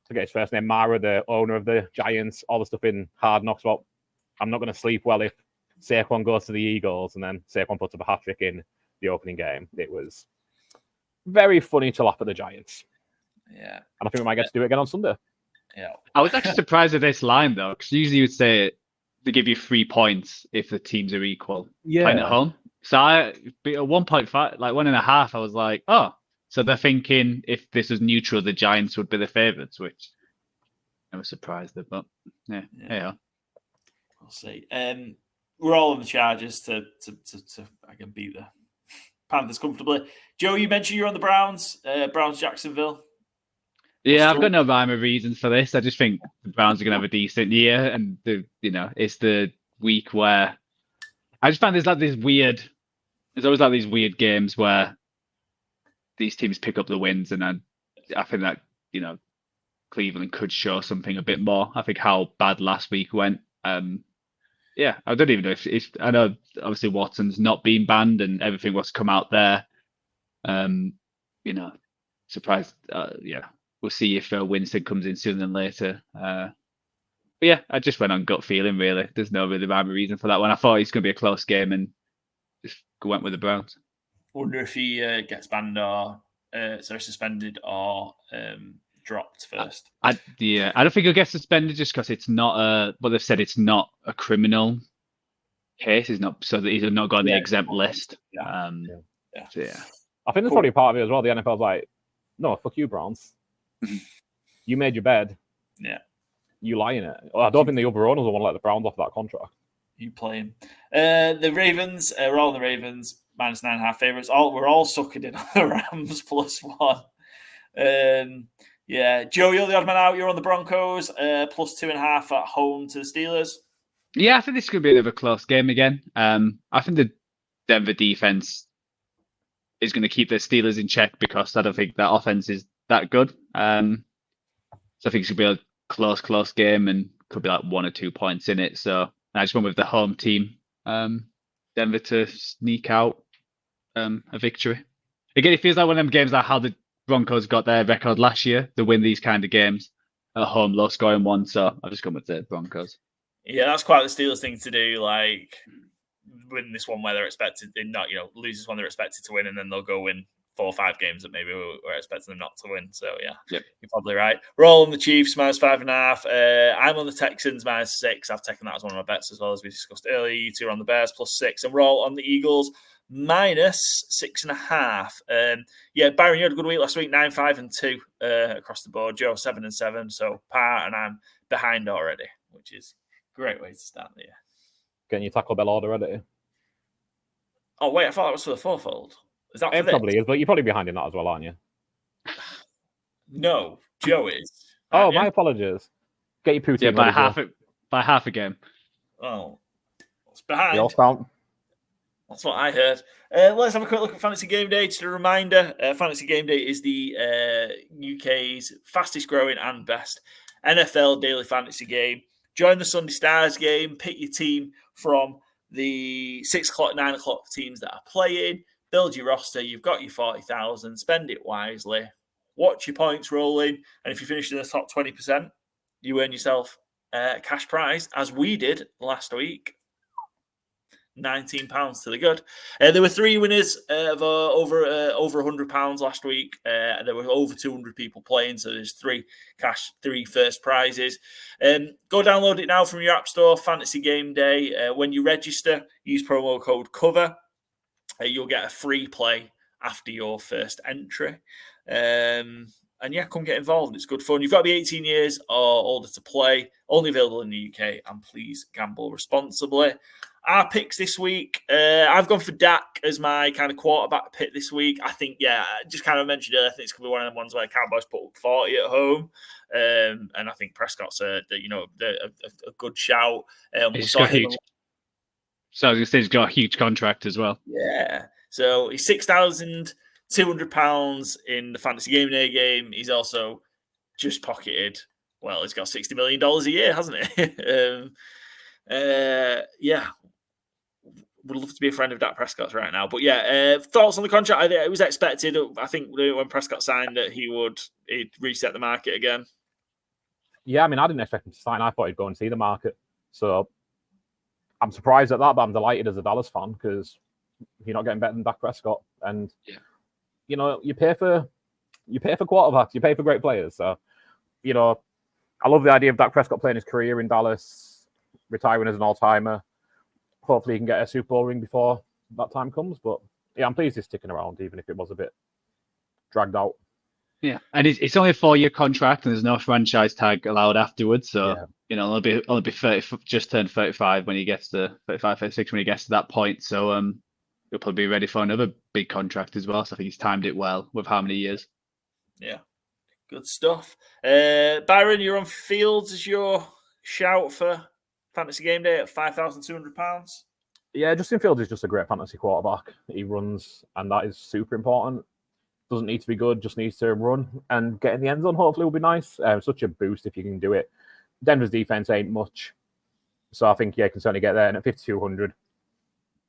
forget his first name, Mara, the owner of the Giants, all the stuff in Hard Knocks about I'm not going to sleep well if Saquon goes to the Eagles and then Saquon puts up a hat-trick in the opening game. It was very funny to laugh at the Giants. Yeah. And I think we might get to do it again on Sunday. Yeah. I was actually surprised at this line, though, because usually you would say they give you 3 points if the teams are equal playing at home. So at 1.5, 1.5, I was like, oh, so they're thinking if this was neutral, the Giants would be the favourites, which I was surprised at, but yeah. We'll see. We're all on the Chargers to I can beat the Panthers comfortably. Joe, you mentioned you're on the Browns, Jacksonville. Yeah, I've got no rhyme or reason for this. I just think the Browns are going to have a decent year, and it's the week where I just find there's always these weird games where these teams pick up the wins, and I think that Cleveland could show something a bit more. I think how bad last week went. Yeah, I don't even know if I know obviously Watson's not been banned and everything was come out there. Surprised. Yeah, we'll see if Winston comes in sooner than later. But yeah, I just went on gut feeling. Really, there's no really rhyme or reason for that one. I thought it's going to be a close game and just went with the Browns. Wonder if he gets banned or suspended or dropped first. I don't think he'll get suspended just because it's not they've said it's not a criminal case. He's not, so that he's not got on the exempt list. Yeah. So yeah. I think that's probably part of it as well. The NFL's like, no, fuck you, Browns. You made your bed. Yeah. You lie in it. I don't think the other owners will want to let the Browns off that contract. You play him. The Ravens, we're all in the Ravens, -9.5 favourites. We're all sucking in on the Rams +1. Yeah, Joe, you're the odd man out. You're on the Broncos, +2.5 at home to the Steelers. Yeah, I think this is going to be a bit of a close game again. I think the Denver defense is going to keep the Steelers in check because I don't think that offense is that good. So I think it's going to be a close game and could be like 1 or 2 points in it. So I just went with the home team, Denver, to sneak out a victory. Again, it feels like one of them games like how the Broncos got their record last year. They win these kind of games at home, low scoring one. So I've just gone with the Broncos. Yeah, that's quite the Steelers thing to do. Like win this one where they're expected, not lose this one they're expected to win, and then they'll go win 4 or 5 games that maybe we're expecting them not to win. So yeah, Yep. You're probably right. We're all on the Chiefs -5.5. I'm on the Texans -6. I've taken that as one of my bets as well, as we discussed earlier. You two are on the Bears +6, and we're all on the Eagles -6.5. Yeah, Byron, you had a good week last week, 9-5-2 across the board. Joe 7-7, so par, and I'm behind already, which is a great way to start the year. Getting your Taco Bell order ready. Oh wait, I thought that was for the FourFold. Is that for It probably is, but you're probably behind in that as well, aren't you? No, Joe is. Oh, my apologies. Get your poutine by ready, half a game. Oh, it's behind. They all count. That's what I heard. Let's have a quick look at Fantasy Gameday. Just a reminder, Fantasy Gameday is the UK's fastest growing and best NFL daily fantasy game. Join the Sunday Stars game. Pick your team from the 6 o'clock, 9 o'clock teams that are playing. Build your roster. You've got your 40,000. Spend it wisely. Watch your points rolling. And if you finish in the top 20%, you earn yourself a cash prize, as we did last week. £19 to the good. There were 3 winners of over £100 last week. There were over 200 people playing, so there's 3 first prizes. Go download it now from your app store, Fantasy Gameday. When you register, use promo code COVER. You'll get a free play after your first entry. And yeah, come get involved. It's good fun. You've got to be 18 years or older to play. Only available in the UK. And please gamble responsibly. Our picks this week, I've gone for Dak as my kind of quarterback pick this week. I think, just kind of mentioned it. I think it's going to be one of the ones where Cowboys put up 40 at home. And I think Prescott's a good shout. So I was going to say he's got a huge contract as well. Yeah. So he's £6,200 in the Fantasy Gameday game. He's also just pocketed, he's got $60 million a year, hasn't he? Yeah. Would love to be a friend of Dak Prescott's right now. But yeah, thoughts on the contract? It was expected. I think when Prescott signed that he'd reset the market again. Yeah, I mean, I didn't expect him to sign. I thought he'd go and see the market. So I'm surprised at that, but I'm delighted as a Dallas fan because you're not getting better than Dak Prescott. And you pay for quarterbacks, you pay for great players. So, I love the idea of Dak Prescott playing his career in Dallas, retiring as an all-timer. Hopefully he can get a Super Bowl ring before that time comes. But yeah, I'm pleased he's sticking around, even if it was a bit dragged out. Yeah, and it's only a 4-year contract, and there's no franchise tag allowed afterwards. So it'll be 30, just turned 35 when he gets to 35, 36 when he gets to that point. So he'll probably be ready for another big contract as well. So I think he's timed it well with how many years. Yeah, good stuff. Byron, you're on Fields as your shout for Fantasy Gameday at £5,200. Yeah, Justin Fields is just a great fantasy quarterback. He runs, and that is super important. Doesn't need to be good, just needs to run and get in the end zone. Hopefully, will be nice. Such a boost if you can do it. Denver's defense ain't much. So I think, you can certainly get there. And at 5,200,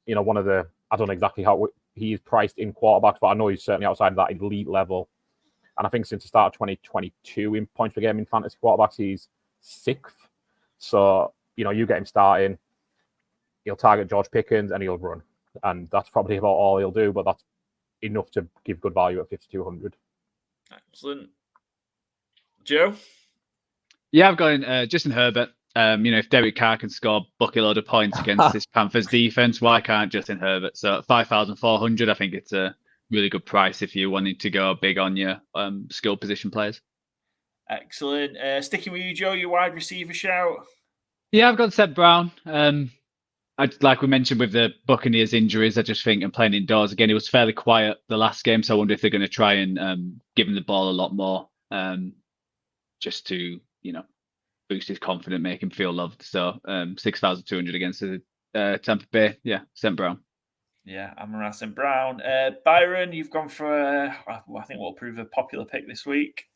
one of the, I don't know exactly how he is priced in quarterbacks, but I know he's certainly outside of that elite level. And I think since the start of 2022 in points per game in fantasy quarterbacks, he's 6th. So, you get him starting, he'll target George Pickens and he'll run. And that's probably about all he'll do, but that's enough to give good value at 5,200. Excellent. Joe? Yeah, I've got Justin Herbert. If Derek Carr can score a bucket load of points against this Panthers defense, why can't Justin Herbert? So at 5,400, I think it's a really good price if you wanted to go big on your skill position players. Excellent. Sticking with you, Joe, your wide receiver shout. Yeah, I've got Seth Brown. Like we mentioned with the Buccaneers injuries, I just think and playing indoors again, it was fairly quiet the last game. So I wonder if they're going to try and give him the ball a lot more, just to boost his confidence, make him feel loved. So 6,200 against Tampa Bay. Yeah, St. Brown. Yeah, I'm around St. Brown. Byron, you've gone for I think what will prove a popular pick this week.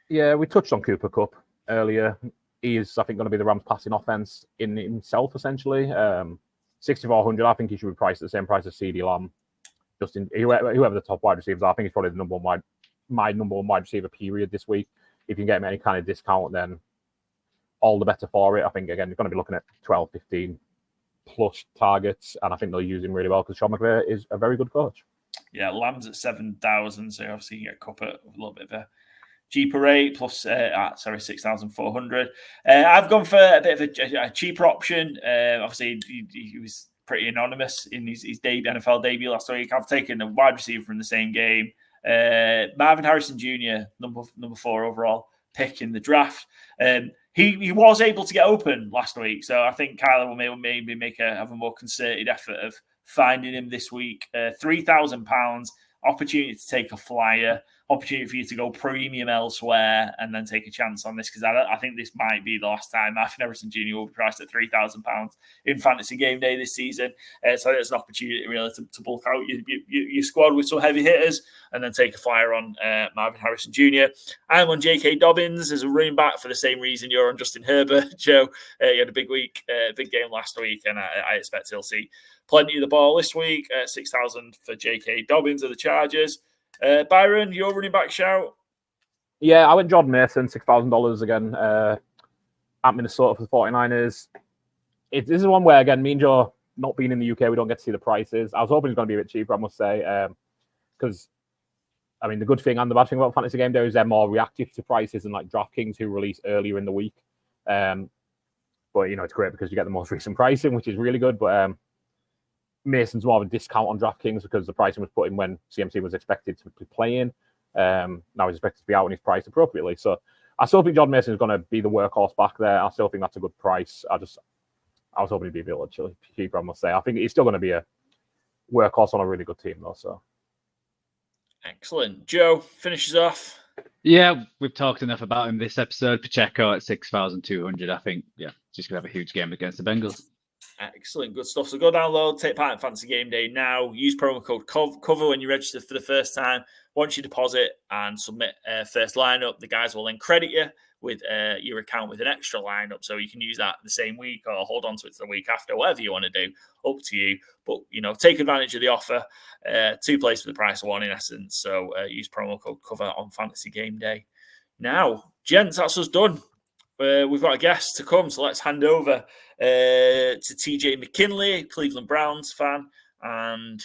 Yeah, we touched on Cooper Kupp earlier. He is, I think, going to be the Rams' passing offense in himself, essentially. 6,400, I think he should be priced at the same price as CeeDee Lamb. Whoever the top wide receivers are, I think he's probably my number one wide receiver, period, this week. If you can get him any kind of discount, then all the better for it. I think, again, you're going to be looking at 12, 15 plus targets, and I think they'll use him really well because Sean McVay is a very good coach. Yeah, Lamb's at 7,000, so obviously you get Kupp at a little bit of a cheaper rate, plus 6,400. I've gone for a bit of a cheaper option. Obviously, he was pretty anonymous in his NFL debut last week. I've taken a wide receiver from the same game, Marvin Harrison Jr., number 4 overall pick in the draft. He was able to get open last week, so I think Kyler will maybe have a more concerted effort of finding him this week. £3,000, opportunity to take a flyer, opportunity for you to go premium elsewhere and then take a chance on this, because I think this might be the last time Marvin Harrison Jr. will be priced at £3,000 in Fantasy Game Day this season. So it's an opportunity really to bulk out your squad with some heavy hitters and then take a flyer on Marvin Harrison Jr. I'm on J.K. Dobbins as a running back for the same reason you're on Justin Herbert, Joe. He had a big week, big game last week, and I expect he'll see plenty of the ball this week. 6,000 for J.K. Dobbins of the Chargers. Byron, your running back shout? Yeah, I went Jordan Mason, $6,000 again at Minnesota for the 49ers. This is one where, again, me and Joe, not being in the UK, we don't get to see the prices. I was hoping it's going to be a bit cheaper, I must say, because, I mean, the good thing and the bad thing about Fantasy Game Day is they're more reactive to prices than like DraftKings, who release earlier in the week. But, it's great because you get the most recent pricing, which is really good. But Mason's more of a discount on DraftKings because the pricing was put in when CMC was expected to be playing. Now he's expected to be out and he's priced appropriately. So I still think Jordan Mason is going to be the workhorse back there. I still think that's a good price. I was hoping to be a bit cheaper, I must say. I think he's still going to be a workhorse on a really good team, though. So excellent. Joe finishes off. Yeah, we've talked enough about him this episode. Pacheco at 6,200. I think, just going to have a huge game against the Bengals. Excellent, good stuff. So go download, take part in Fantasy Game Day now. Use promo code COVER when you register for the first time. Once you deposit and submit first lineup, the guys will then credit you with your account with an extra lineup, so you can use that the same week or hold on to it the week after, whatever you want to do, up to you. But take advantage of the offer. 2 plays for the price of 1 in essence. So use promo code COVER on Fantasy Game Day. Now, gents, that's us done. We've got a guest to come, so let's hand over to TJ McKinley, Cleveland Browns fan, and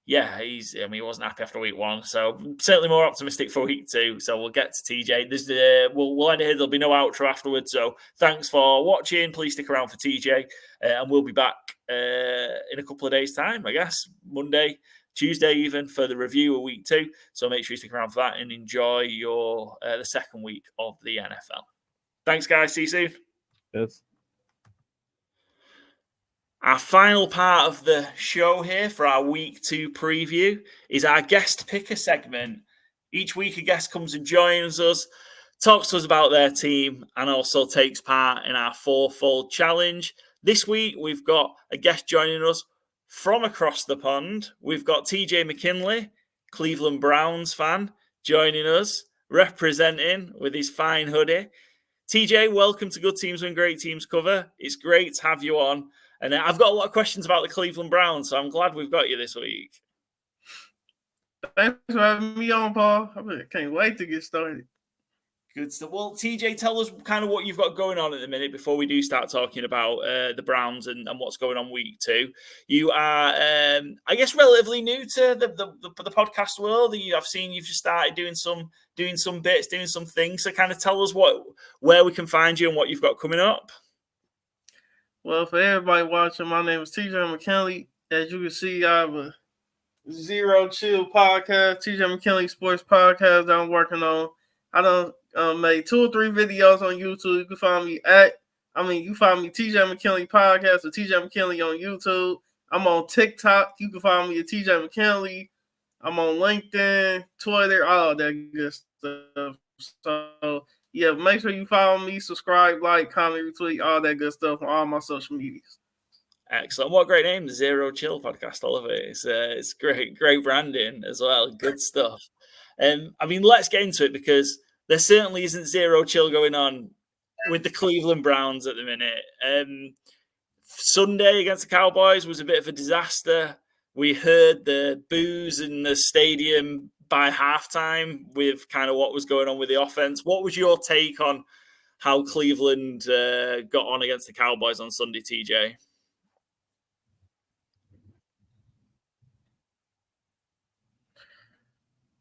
he wasn't happy after week 1, so certainly more optimistic for week 2. So we'll get to TJ. We'll end it here. There'll be no outro afterwards. So thanks for watching. Please stick around for TJ, and we'll be back in a couple of days' time. I guess Monday, Tuesday, even for the review of week 2. So make sure you stick around for that and enjoy your the second week of the NFL. Thanks, guys. See you soon. Yes. Our final part of the show here for our week 2 preview is our guest picker segment. Each week, a guest comes and joins us, talks to us about their team, and also takes part in our FourFold challenge. This week, we've got a guest joining us from across the pond. We've got TJ McKinley, Cleveland Browns fan, joining us, representing with his fine hoodie. TJ, welcome to Good Teams Win Great Teams cover. It's great to have you on. And I've got a lot of questions about the Cleveland Browns, so I'm glad we've got you this week. Thanks for having me on, Paul. I can't wait to get started. Good stuff. Well, TJ, tell us kind of what you've got going on at the minute before we do start talking about the Browns and what's going on week 2. You are, I guess, relatively new to the podcast world. I've seen you've just started doing some bits, doing some things. So kind of tell us where we can find you and what you've got coming up. Well, for everybody watching, my name is TJ McKinley. As you can see, I have a Zero Chill podcast, TJ McKinley Sports Podcast that I'm working on. I done made 2 or 3 videos on YouTube. You can find me you find me TJ McKinley Podcast or TJ McKinley on YouTube. I'm on TikTok. You can find me at TJ McKinley. I'm on LinkedIn, Twitter, all that good stuff. So, yeah, make sure you follow me, subscribe, like, comment, retweet, all that good stuff on all my social medias. Excellent. What a great name, the Zero Chill Podcast. I love it. It's great branding as well. Good stuff. Let's get into it because there certainly isn't zero chill going on with the Cleveland Browns at the minute. Sunday against the Cowboys was a bit of a disaster. We heard the boos in the stadium by halftime with kind of what was going on with the offense. What was your take on how Cleveland got on against the Cowboys on Sunday, TJ?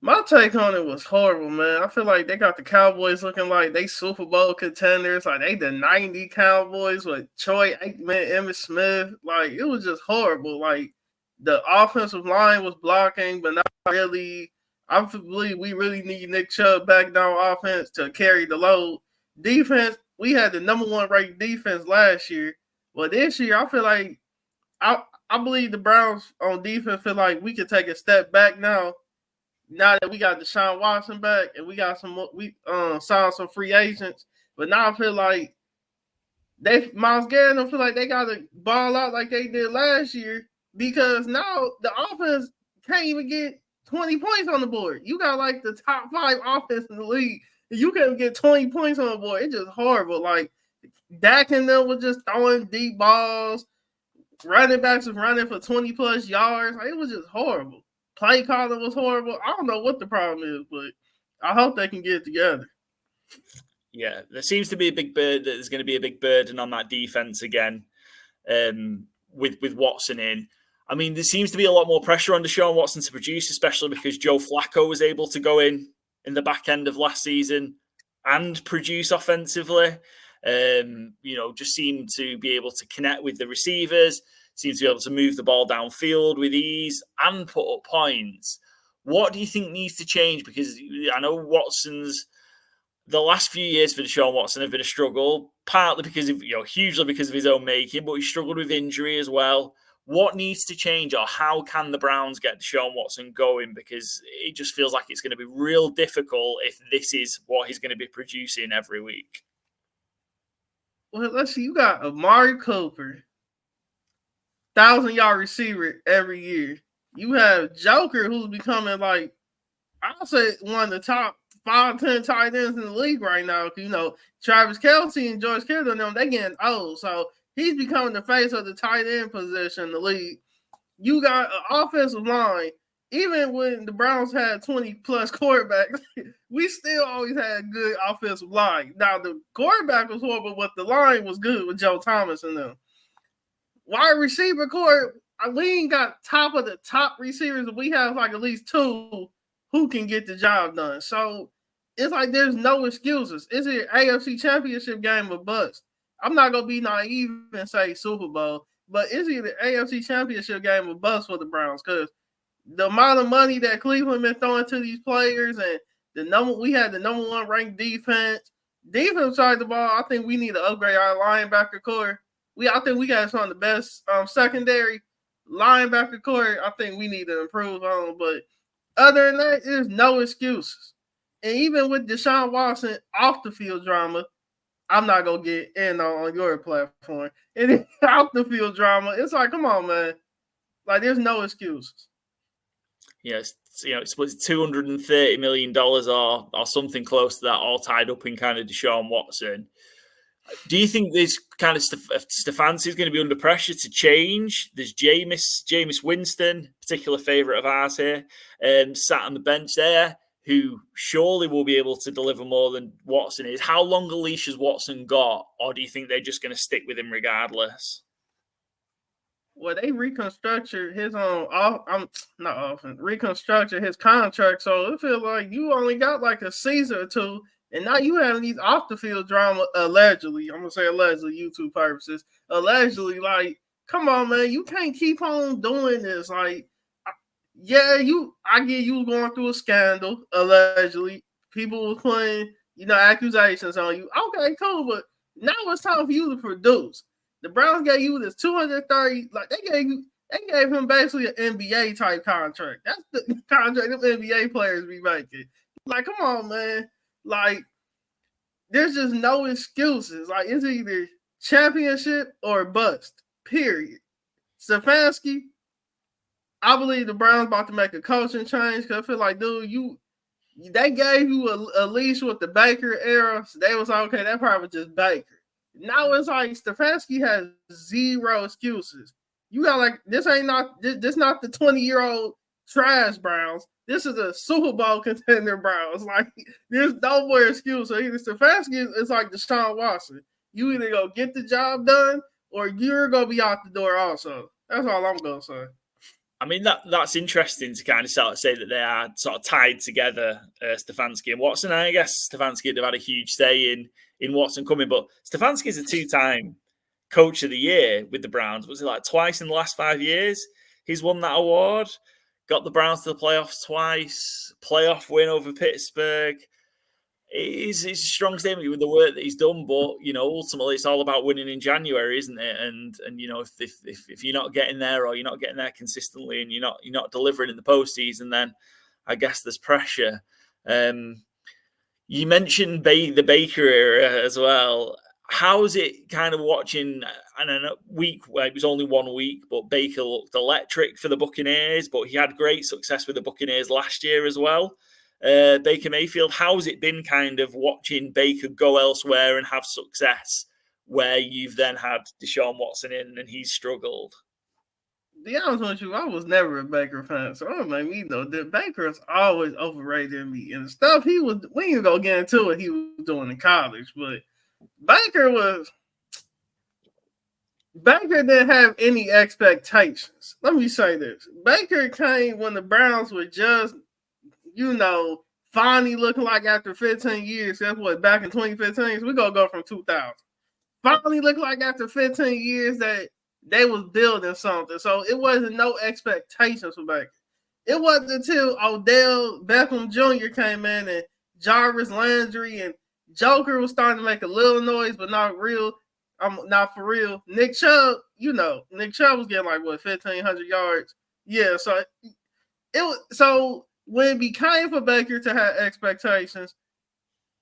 My take on it was horrible, man. I feel like they got the Cowboys looking like they Super Bowl contenders. Like they the 90 Cowboys with Troy Aikman, Emmitt Smith. Like it was just horrible. Like the offensive line was blocking, but not really. I believe we really need Nick Chubb back down offense to carry the load. Defense, we had the number 1 ranked defense last year. But this year, I feel like I believe the Browns on defense feel like we could take a step back now. Now that we got Deshaun Watson back and we got signed some free agents, but now I feel like Myles Garrett don't feel like they got to ball out like they did last year because now the offense can't even get 20 points on the board. You got like the top 5 offense in the league. And you can't get 20 points on the board. It's just horrible. Like Dak and them was just throwing deep balls. Running backs was running for 20 plus yards. Like, it was just horrible. Play calling was horrible. I don't know what the problem is, but I hope they can get it together. Yeah, there seems to be a big bird. There's going to be a big burden on that defense again with Watson in. There seems to be a lot more pressure on Deshaun Watson to produce, especially because Joe Flacco was able to go in the back end of last season and produce offensively. Just seemed to be able to connect with the receivers. Seems to be able to move the ball downfield with ease and put up points. What do you think needs to change? Because I know the last few years for Deshaun Watson have been a struggle, partly because of, hugely because of his own making, but he struggled with injury as well. What needs to change, or how can the Browns get Deshaun Watson going? Because it just feels like it's going to be real difficult if this is what he's going to be producing every week. Well, let's see. You got Amari Cooper, 1,000-yard receiver every year. You have Joker, who's becoming like, I'll say one of the top 5-10 tight ends in the league right now. Travis Kelce and George Kittle, they getting old. So he's becoming the face of the tight end position in the league. You got an offensive line. Even when the Browns had 20-plus quarterbacks, we still always had good offensive line. Now, the quarterback was horrible, but the line was good with Joe Thomas and them. Wide receiver core, we ain't got top of the top receivers. We have like at least 2 who can get the job done. So it's like there's no excuses. It's an AFC Championship game or bust. I'm not going to be naive and say Super Bowl, but it's either AFC Championship game or bust for the Browns because the amount of money that Cleveland been throwing to these players and we had the number 1 ranked defense. Defense side of the ball, I think we need to upgrade our linebacker core. I think we got some of the best secondary linebacker core. I think we need to improve on, but other than that, there's no excuses. And even with Deshaun Watson off the field drama, I'm not gonna get in on your platform. And off the field drama, it's like, come on, man. Like, there's no excuses. it's $230 million or something close to that, all tied up in kind of Deshaun Watson. Do you think this kind of Stefanski is going to be under pressure to change? There's Jameis Winston, particular favourite of ours here, sat on the bench there, who surely will be able to deliver more than Watson is. How long a leash has Watson got, or do you think they're just going to stick with him regardless? Well, they reconstructed his reconstructed his contract, so it feels like you only got like a season or two, and now you having these off the field drama allegedly. I'm gonna say allegedly, YouTube purposes. Allegedly, like, come on, man, you can't keep on doing this. Like, I get you going through a scandal, allegedly. People were putting, accusations on you. Okay, cool, but now it's time for you to produce. The Browns gave you this 230, like they gave him basically an NBA type contract. That's the contract of NBA players be making. Like, come on, man. Like, there's just no excuses. Like, it's either championship or bust. Period. Stefanski, I believe the Browns about to make a coaching change because I feel like, dude, they gave you a leash with the Baker era. So they was like, okay, that probably was just Baker. Now it's like Stefanski has zero excuses. You got like this not the 20-year-old trash Browns. This is a Super Bowl contender Browns. Like, there's no more excuse. So either Stefanski is like Deshaun Watson. You either go get the job done or you're gonna be out the door also. That's all I'm gonna say. I mean, that's interesting to kind of sort of say that they are sort of tied together, Stefanski and Watson. And I guess Stefanski would have had a huge say in Watson coming, but Stefanski is a 2-time coach of the year with the Browns. Was it like twice in the last 5 years? He's won that award, got the Browns to the playoffs twice, playoff win over Pittsburgh. It's a strong statement with the work that he's done, but ultimately it's all about winning in January, isn't it? And if you're not getting there or you're not getting there consistently and you're not delivering in the postseason, then I guess there's pressure. You mentioned the Baker era as well. How's it kind of watching? I don't know, it was only 1 week, but Baker looked electric for the Buccaneers, but he had great success with the Buccaneers last year as well. Baker Mayfield, how's it been kind of watching Baker go elsewhere and have success where you've then had Deshaun Watson in and he's struggled? To be honest with you, I was never a Baker fan, so don't make me know that Baker's always overrated me. And the stuff we ain't gonna get into what he was doing in college, but Baker didn't have any expectations. Let me say this. Baker came when the Browns were just, finally looking like after 15 years. That's what, back in 2015? So we're going to go from 2000. Finally looking like after 15 years that they was building something. So it wasn't no expectations for Baker. It wasn't until Odell Beckham Jr. came in and Jarvis Landry and Joker was starting to make a little noise, but not real. Not for real. Nick Chubb, Nick Chubb was getting like, 1,500 yards. Yeah, so when it became for Baker to have expectations,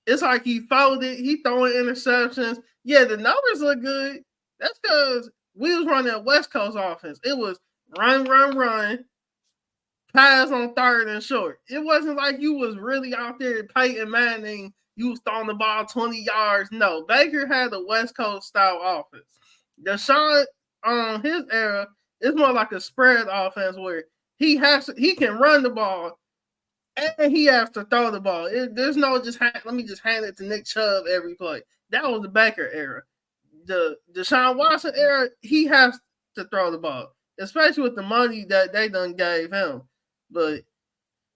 it's like he folded, he throwing interceptions. Yeah, the numbers look good. That's because we was running a West Coast offense. It was run, pass on third and short. It wasn't like you was really out there Peyton Manning, you was throwing the ball 20 yards. No, Baker had a West Coast style offense. Deshaun, his era, it's more like a spread offense where he can run the ball and he has to throw the ball. There's no let me just hand it to Nick Chubb every play. That was the Baker era. The Deshaun Watson era, he has to throw the ball, especially with the money that they done gave him. But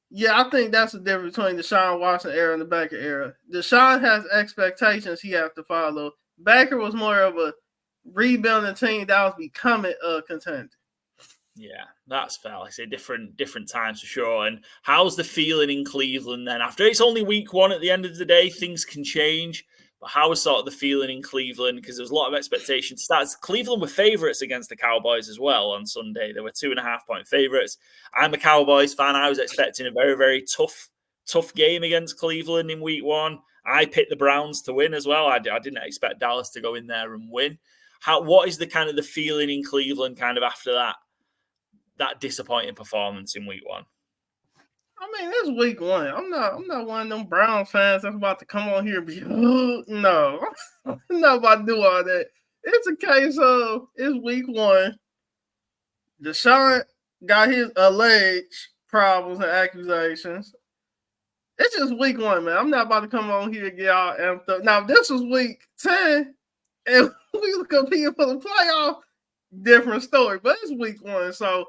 yeah, I think that's the difference between the Deshaun Watson era and the Baker era. Deshaun has expectations he has to follow. Baker was more of a rebuilding team that was becoming a contender. Yeah, that's fair. Like I say, different times for sure. And how's the feeling in Cleveland then? After it's only week 1 at the end of the day, things can change. But how was sort of the feeling in Cleveland? Because there was a lot of expectation. Cleveland were favourites against the Cowboys as well on Sunday. They were 2.5-point favourites. I'm a Cowboys fan. I was expecting a very, very tough game against Cleveland in week 1. I picked the Browns to win as well. I didn't expect Dallas to go in there and win. What is the kind of the feeling in Cleveland kind of after that disappointing performance in week 1? I mean, it's week one. I'm not one of them Browns fans that's about to come on here and be, oh, no. I'm not about to do all that. It's a case of it's week one. Deshaun got his alleged problems and accusations. It's just week one, man. I'm not about to come on here and get all amped up. Now, if this was week 10 and we were competing for the playoff, different story. But it's week one, so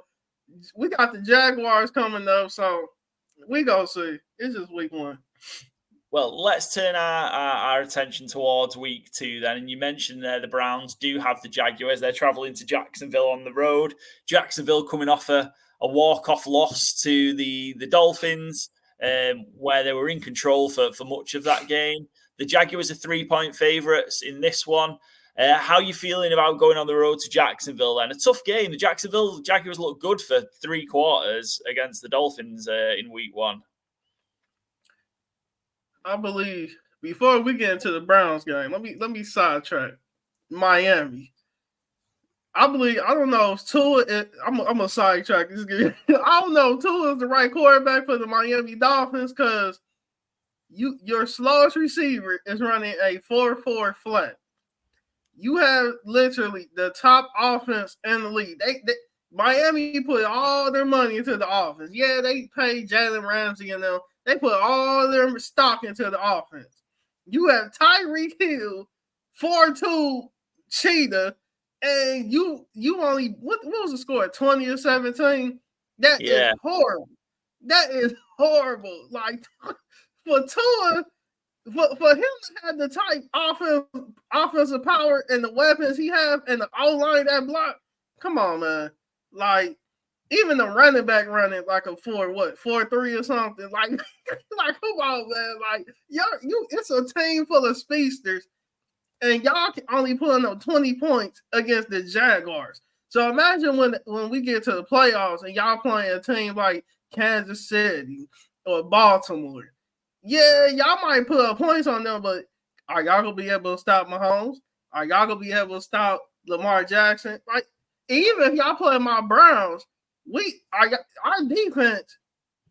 we got the Jaguars coming up, so we gonna see. It's just week one. Well, let's turn our attention towards week 2 then. And you mentioned there the Browns do have the Jaguars. They're traveling to Jacksonville on the road. Jacksonville coming off a walk-off loss to the Dolphins, where they were in control for much of that game. The Jaguars are 3-point favourites in this one. How are you feeling about going on the road to Jacksonville then? A tough game. The Jaguars look good for 3 quarters against the Dolphins in week 1. I believe before we get into the Browns game, let me sidetrack Miami. I don't know if Tua. I'm a sidetrack this game. I don't know if Tua is the right quarterback for the Miami Dolphins because your slowest receiver is running a 4-4 flat. You have literally the top offense in the league. Miami put all their money into the offense. Yeah, they paid Jalen Ramsey and them. They put all their stock into the offense. You have Tyreek Hill, 4-2 cheetah, and you only what was the score? 20-17. That is horrible. That is horrible. Like for Tua, for him to have the type offensive power and the weapons he has and the O-line that block, come on, man. Like even the running back running like a 4-3 or something. Like come on, man. Like it's a team full of speedsters, and y'all can only put up 20 points against the Jaguars. So imagine when we get to the playoffs and y'all playing a team like Kansas City or Baltimore. Yeah, y'all might put up points on them, but are y'all gonna be able to stop Mahomes? Are y'all gonna be able to stop Lamar Jackson? Like even if y'all play my Browns, our defense,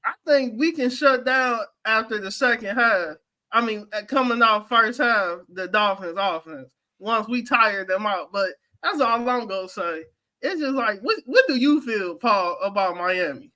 I think we can shut down after the second half. I mean, coming off first half, the Dolphins offense, once we tire them out. But that's all I'm going to say. It's just like, what do you feel, Paul, about Miami?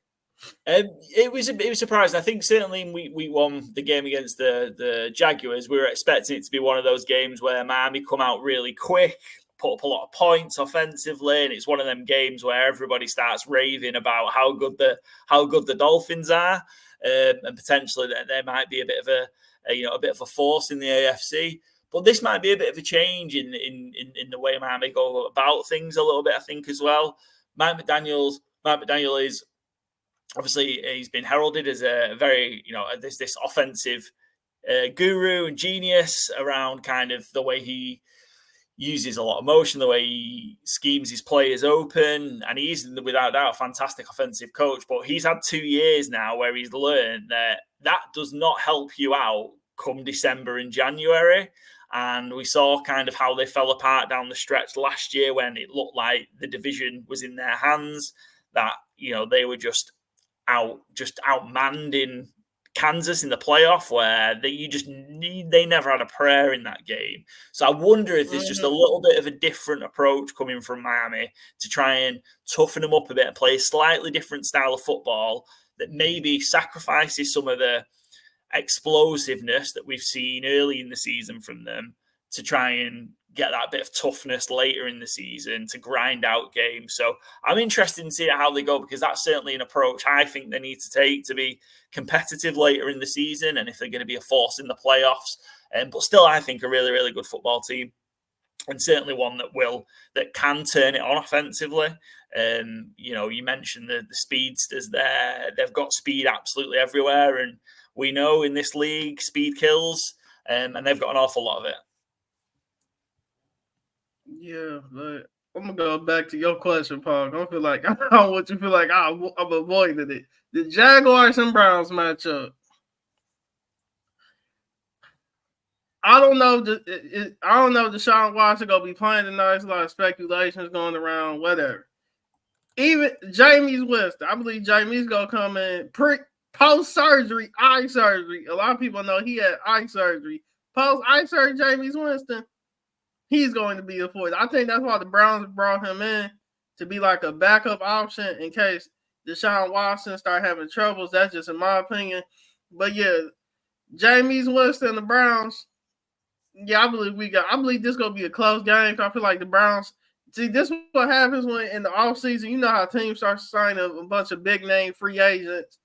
It was surprising. I think certainly in week 1, the game against the Jaguars, we were expecting it to be one of those games where Miami come out really quick, put up a lot of points offensively, and it's one of them games where everybody starts raving about how good the Dolphins are, and potentially that there might be a bit of a force in the AFC. But this might be a bit of a change in the way Miami go about things a little bit, I think, as well. Mike McDaniel is obviously he's been heralded as a very this offensive guru and genius around kind of the way he uses a lot of motion, the way he schemes his players open, and he's without doubt a fantastic offensive coach. But he's had 2 years now where he's learned that does not help you out come December and January. And we saw kind of how they fell apart down the stretch last year when it looked like the division was in their hands, that they were just outmanned in Kansas in the playoff, where they never had a prayer in that game. So I wonder if there's just a little bit of a different approach coming from Miami to try and toughen them up a bit and play a slightly different style of football that maybe sacrifices some of the explosiveness that we've seen early in the season from them to try and get that bit of toughness later in the season to grind out games. So I'm interested in seeing how they go, because that's certainly an approach I think they need to take to be competitive later in the season, and if they're going to be a force in the playoffs. But still, I think a really, really good football team, and certainly one that can turn it on offensively. You mentioned the speedsters there. They've got speed absolutely everywhere, and we know in this league speed kills, and they've got an awful lot of it. Yeah, but I'm gonna go back to your question, Paul. I don't feel like I don't want you to feel like I'm avoiding it. The Jaguars and Browns matchup. I don't know. I don't know if Deshaun Watson gonna be playing tonight. There's a lot of speculations going around. Whatever. Even Jameis Winston, I believe Jameis gonna come in post-surgery, eye surgery. A lot of people know he had eye surgery. Post-eye surgery, Jameis Winston, he's going to be a force. I think that's why the Browns brought him in, to be like a backup option in case Deshaun Watson start having troubles. That's just in my opinion. But yeah, Jameis Winston, the Browns. Yeah, I believe this gonna be a close game. I feel like the Browns. See, this is what happens when in the offseason, you know how teams start signing a bunch of big name free agents.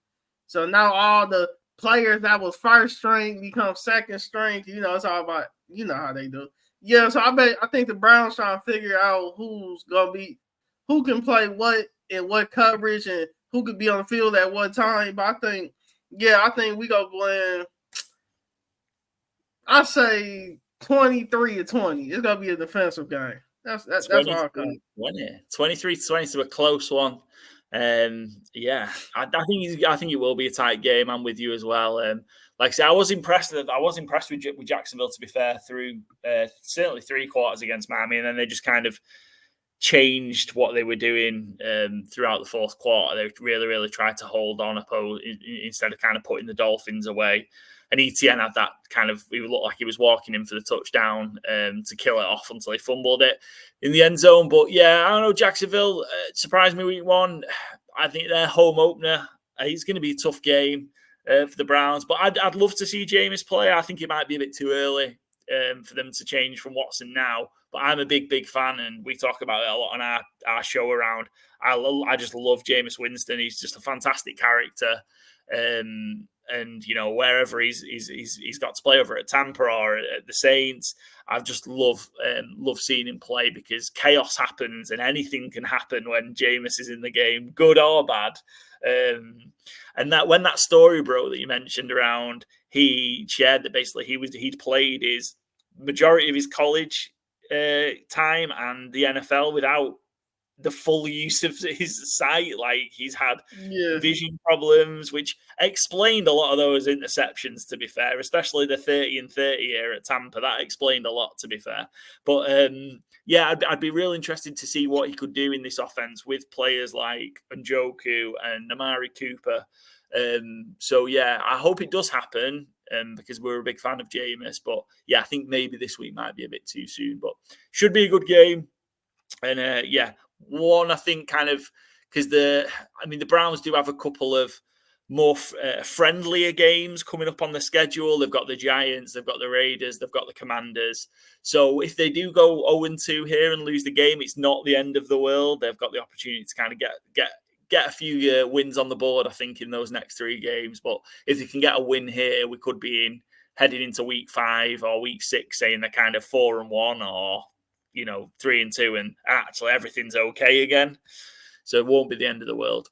So now all the players that was first string become second string. You know, it's all about, you know how they do. Yeah, so I think the Browns trying to figure out who can play what in what coverage and who could be on the field at what time. But I think we go win. I say 23-20. It's gonna be a defensive game. That's what I call it. 23-20 to a close one. Yeah, I think it will be a tight game. I'm with you as well. Like I said, I was impressed with Jacksonville, to be fair, through certainly 3 quarters against Miami, and then they just kind of changed what they were doing throughout the fourth quarter. They really, really tried to hold on instead of kind of putting the Dolphins away. And ETN had that kind of, he looked like he was walking in for the touchdown to kill it off until he fumbled it in the end zone. But yeah, I don't know, Jacksonville surprised me week 1. I think their home opener, it's going to be a tough game for the Browns. But I'd love to see Jameis play. I think it might be a bit too early for them to change from Watson now. But I'm a big, big fan, and we talk about it a lot on our show around. I just love Jameis Winston. He's just a fantastic character. And you know, wherever he's got to play, over at Tampa or at the Saints, I just love seeing him play, because chaos happens and anything can happen when Jameis is in the game, good or bad. And that when that story broke that you mentioned around, he shared that basically he'd played his majority of his college time and the NFL without the full use of his sight. Like, he's had vision problems, which explained a lot of those interceptions, to be fair, especially the 30-30 here at Tampa. That explained a lot, to be fair. But I'd be real interested to see what he could do in this offense with players like Njoku and Amari Cooper. So yeah, I hope it does happen, because we're a big fan of Jameis. But yeah, I think maybe this week might be a bit too soon, but should be a good game. And one, I think, kind of, because the Browns do have a couple of more friendlier games coming up on the schedule. They've got the Giants, they've got the Raiders, they've got the Commanders. So if they do go 0-2 here and lose the game, it's not the end of the world. They've got the opportunity to kind of get a few wins on the board, I think, in those next 3 games. But if they can get a win here, we could be heading into week 5 or week 6 saying they're kind of 4-1 or 3-2, and actually everything's okay again. So it won't be the end of the world.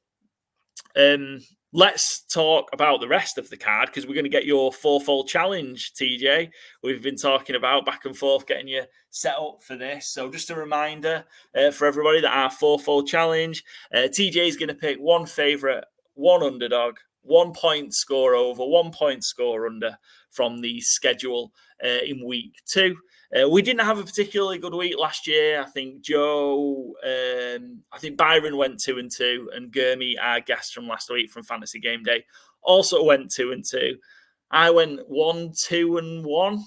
Let's talk about the rest of the card, because we're going to get your FourFold challenge, TJ. We've been talking about back and forth getting you set up for this. So just a reminder for everybody that our FourFold challenge, TJ is going to pick 1 favorite, 1 underdog, 1 point score over, 1 point score under from the schedule in week 2. We didn't have a particularly good week last year. I think Byron went 2-2, and Gurmy, our guest from last week from Fantasy Gameday, also went 2-2. I went 1-2-1.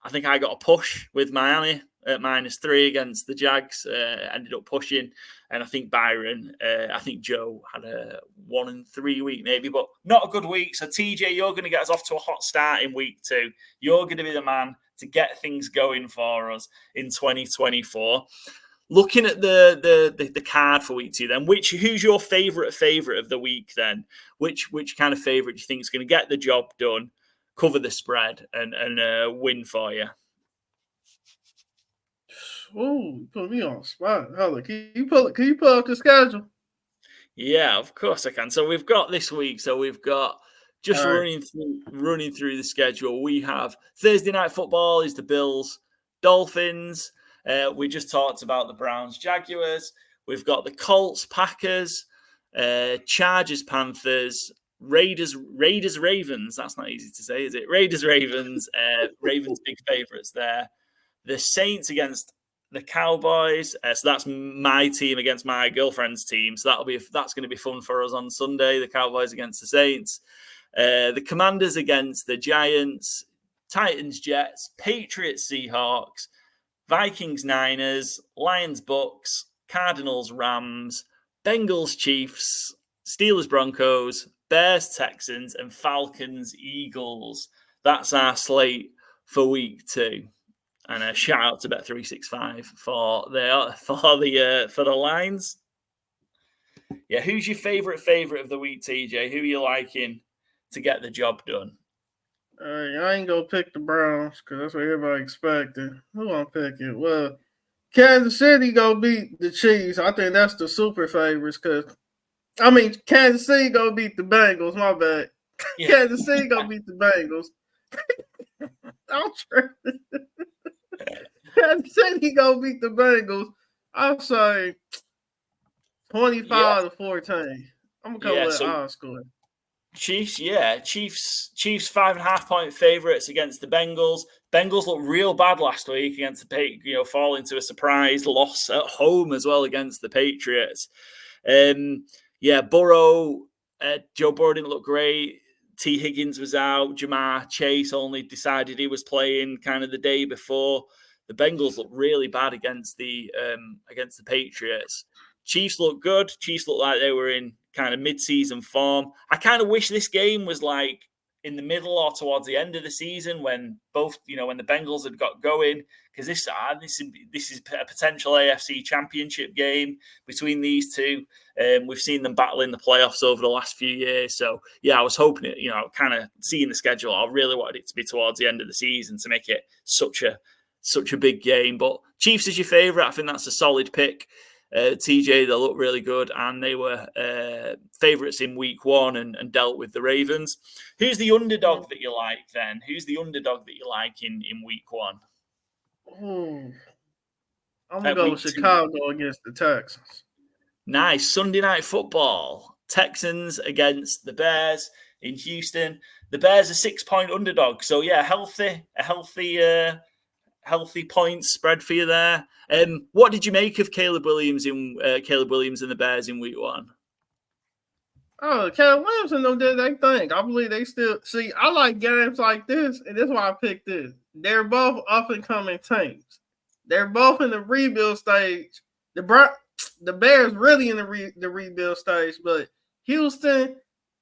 I think I got a push with Miami at -3 against the Jags. Ended up pushing, and I think Byron, Joe had a 1-3 week maybe, but not a good week. So TJ, you're going to get us off to a hot start in week 2. You're going to be the man to get things going for us in 2024. Looking at the card for week 2, then, who's your favorite of the week? Then, which kind of favorite do you think is going to get the job done, cover the spread, and win for you? Oh, put me on the spot. Hold on. Can you pull up the schedule? Yeah, of course I can. So we've got this week. So we've got just running through the schedule. We have Thursday night football is the Bills, Dolphins. We just talked about the Browns, Jaguars. We've got the Colts, Packers, Chargers, Panthers, Raiders, Ravens. That's not easy to say, is it? Raiders, Ravens. Ravens big favourites there. The Saints against the Cowboys. So that's my team against my girlfriend's team. So that's going to be fun for us on Sunday. The Cowboys against the Saints. The Commanders against the Giants. Titans, Jets. Patriots, Seahawks. Vikings, Niners. Lions, Bucks. Cardinals, Rams. Bengals, Chiefs. Steelers, Broncos. Bears, Texans. And Falcons, Eagles. That's our slate for week 2. And a shout out to Bet365 for the lines. Yeah, who's your favorite of the week, TJ? Who are you liking to get the job done? All right, I ain't gonna pick the Browns because that's what everybody expected. Who I'm picking? Well, Kansas City gonna beat the Chiefs. I think that's the super favorites Kansas City gonna beat the Bengals. My bad. Yeah. Kansas City gonna beat the Bengals. I'm tripping. Kansas City gonna beat the Bengals. I'm sorry, 25 to 14. I'm gonna go with our score. Chiefs, Chiefs 5.5 point favorites against the Bengals. Bengals looked real bad last week against the falling to a surprise loss at home as well against the Patriots. Burrow, Joe Burrow didn't look great. T. Higgins was out. Jamar Chase only decided he was playing kind of the day before. The Bengals looked really bad against the Patriots. Chiefs looked good. Chiefs looked like they were in kind of mid-season form. I kind of wish this game was like in the middle or towards the end of the season when both, when the Bengals had got going, because this is a potential AFC championship game between these two. We've seen them battling the playoffs over the last few years. So, I was hoping it, kind of seeing the schedule, I really wanted it to be towards the end of the season to make it such a big game. But Chiefs is your favourite. I think that's a solid pick. TJ, they look really good, and they were favourites in week 1 and dealt with the Ravens. Who's the underdog that you like then? Who's the underdog that you like in week 1? I'm going to go with Chicago against the Texans. Nice. Sunday night football. Texans against the Bears in Houston. The Bears are 6-point underdog. So, a healthy points spread for you there. What did you make of Caleb Williams and the Bears in week 1? Oh, Caleb Williams and them did their thing. I believe they still see. I like games like this, and that's why I picked this. They're both up and coming teams. They're both in the rebuild stage. The Bears really in the rebuild stage, but Houston,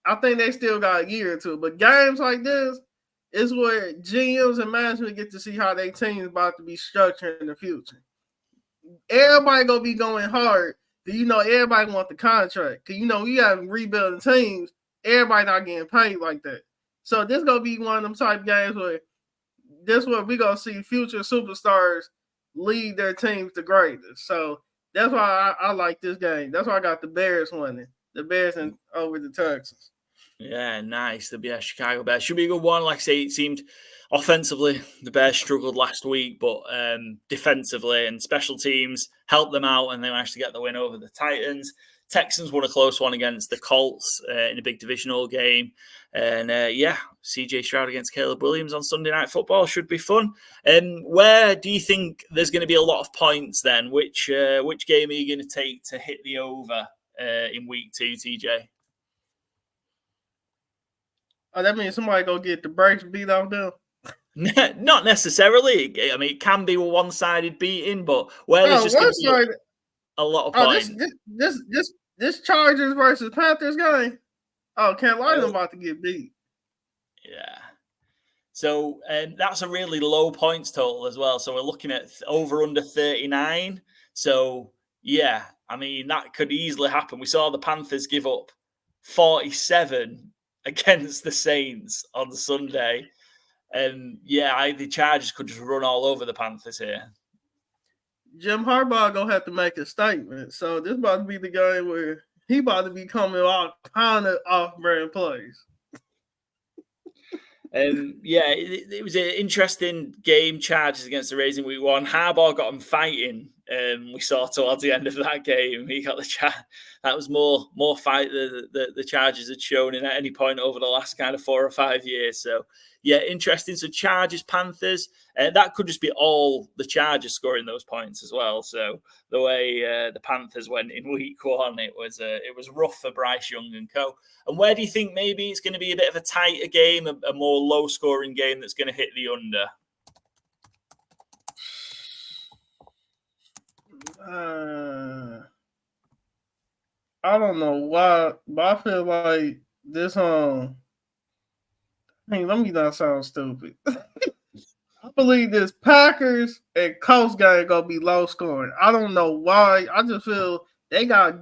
I think they still got a year or two. But games like this is where GMs and management get to see how their team is about to be structured in the future. Everybody gonna be going hard. Everybody want the contract. Cause we have rebuilding teams. Everybody not getting paid like that. So this gonna be one of them type games where we gonna see future superstars lead their teams to greatness. So that's why I like this game. That's why I got the Bears winning. The Bears over the Texans. Yeah, nice. The Chicago Bears should be a good one. Like I say, it seemed offensively the Bears struggled last week, but defensively and special teams helped them out, and they managed to get the win over the Titans. Texans won a close one against the Colts in a big divisional game. And CJ Stroud against Caleb Williams on Sunday Night Football should be fun. Where do you think there's going to be a lot of points then? Which game are you going to take to hit the over in week 2, TJ? Oh, that means somebody go get the brakes beat off them? Not necessarily. I mean, it can be a one-sided beating, but where there's just going to be a lot of points. This Chargers versus Panthers game. Oh, Carolina about to get beat. Yeah. So that's a really low points total as well. So we're looking at over under 39. So yeah, I mean that could easily happen. We saw the Panthers give up 47 against the Saints on Sunday. And the Chargers could just run all over the Panthers here. Jim Harbaugh gonna have to make a statement. So this about to be the game where he about to be coming all kind of off-brand plays. It was an interesting game. Chargers against the Rays in week 1. Harbaugh got them fighting we saw towards the end of that game. He got that was more fight the Chargers had shown in at any point over the last kind of 4 or 5 years. So yeah, interesting. So Chargers, Panthers, that could just be all the Chargers scoring those points as well. So the way the Panthers went in week 1, it was rough for Bryce Young and co. And where do you think maybe it's going to be a bit of a tighter game, a more low scoring game that's going to hit the under? I don't know why, but I feel like this let me not sound stupid. I believe this Packers and Colts game gonna be low scoring. I don't know why. I just feel they got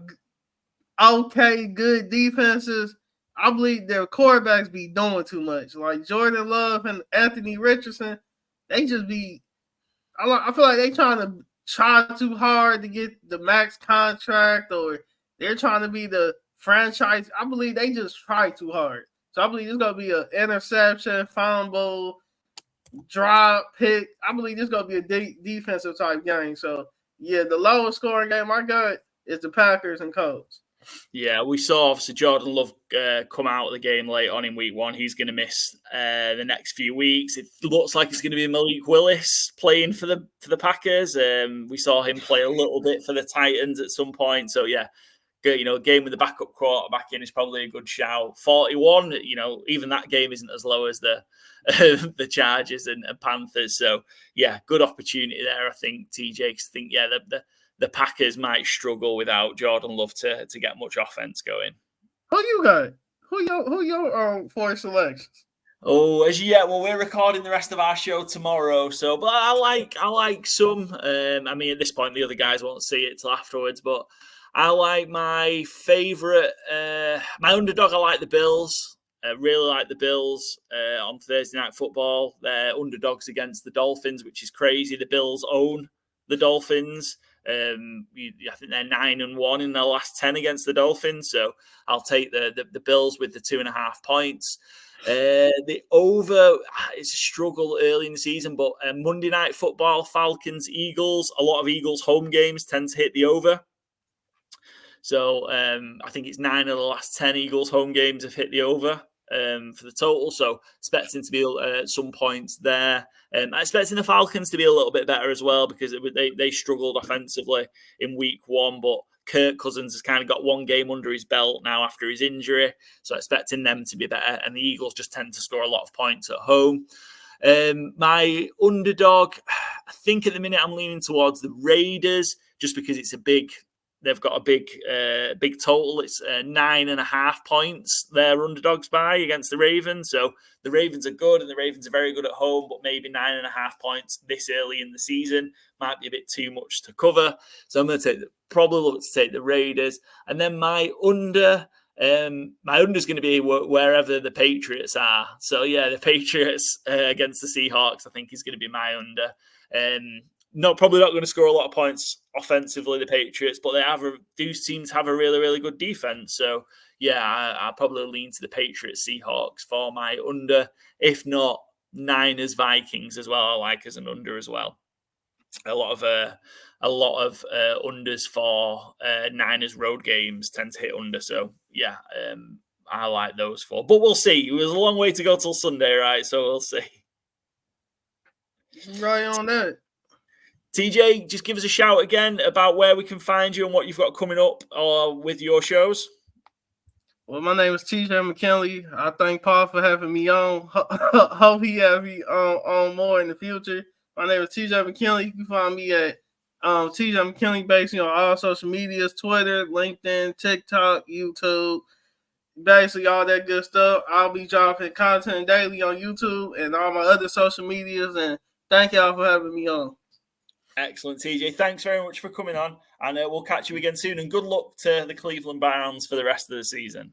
okay, good defenses. I believe their quarterbacks be doing too much. Like Jordan Love and Anthony Richardson, they just be. I feel like they trying too hard to get the max contract, or they're trying to be the franchise. I believe they just try too hard. So I believe it's going to be an interception, fumble, drop, pick. I believe this is going to be a defensive type game. So, yeah, the lowest scoring game I got is the Packers and Colts. Yeah, we saw obviously Jordan Love come out of the game late on in week 1. He's going to miss the next few weeks. It looks like it's going to be Malik Willis playing for the Packers. We saw him play a little bit for the Titans at some point. So yeah, good. A game with the backup quarterback in is probably a good shout. 41. Even that game isn't as low as the the Chargers and Panthers. So yeah, good opportunity there. I think TJ. Think the Packers might struggle without Jordan Love to get much offense going. Who you got? Who your 4 selections? Oh, well, we're recording the rest of our show tomorrow. So, but I like some. I mean, at this point, the other guys won't see it till afterwards. But I like my favorite, my underdog. I like the Bills. I really like the Bills on Thursday Night Football. They're underdogs against the Dolphins, which is crazy. The Bills own the Dolphins. I think they're 9-1 in their last 10 against the Dolphins. So I'll take the Bills with the 2.5 points. The over, it's a struggle early in the season, but Monday Night Football, Falcons, Eagles, a lot of Eagles home games tend to hit the over. So I think it's 9 of the last 10 Eagles home games have hit the over for the total. So expecting to be some points there. Expecting the Falcons to be a little bit better as well, because they struggled offensively in week 1, but Kirk Cousins has kind of got one game under his belt now after his injury. So expecting them to be better. And the Eagles just tend to score a lot of points at home. My underdog, I think at the minute I'm leaning towards the Raiders, just because they've got a big total. It's 9.5 points they're underdogs by against the Ravens. So the Ravens are good, and the Ravens are very good at home, but maybe 9.5 points this early in the season might be a bit too much to cover. So I'm going to probably look to take the Raiders. And then my under is going to be wherever the Patriots are. So yeah, the Patriots against the Seahawks, I think, is going to be my under. Probably not going to score a lot of points offensively, the Patriots, but they do seem to have a really, really good defense. So yeah, I'll probably lean to the Patriots Seahawks for my under. If not, Niners Vikings as well, I like as an under as well. A lot of unders for Niners road games tend to hit under. So yeah, I like those 4. But we'll see. There's a long way to go till Sunday, right? So we'll see. Right on that. TJ, just give us a shout again about where we can find you and what you've got coming up with your shows. Well, my name is TJ McKinley. I thank Paul for having me on. Hope he have me on more in the future. My name is TJ McKinley. You can find me at TJ McKinley basically on all social medias, Twitter, LinkedIn, TikTok, YouTube, basically all that good stuff. I'll be dropping content daily on YouTube and all my other social medias. And thank y'all for having me on. Excellent, TJ. Thanks very much for coming on, and we'll catch you again soon. And good luck to the Cleveland Browns for the rest of the season.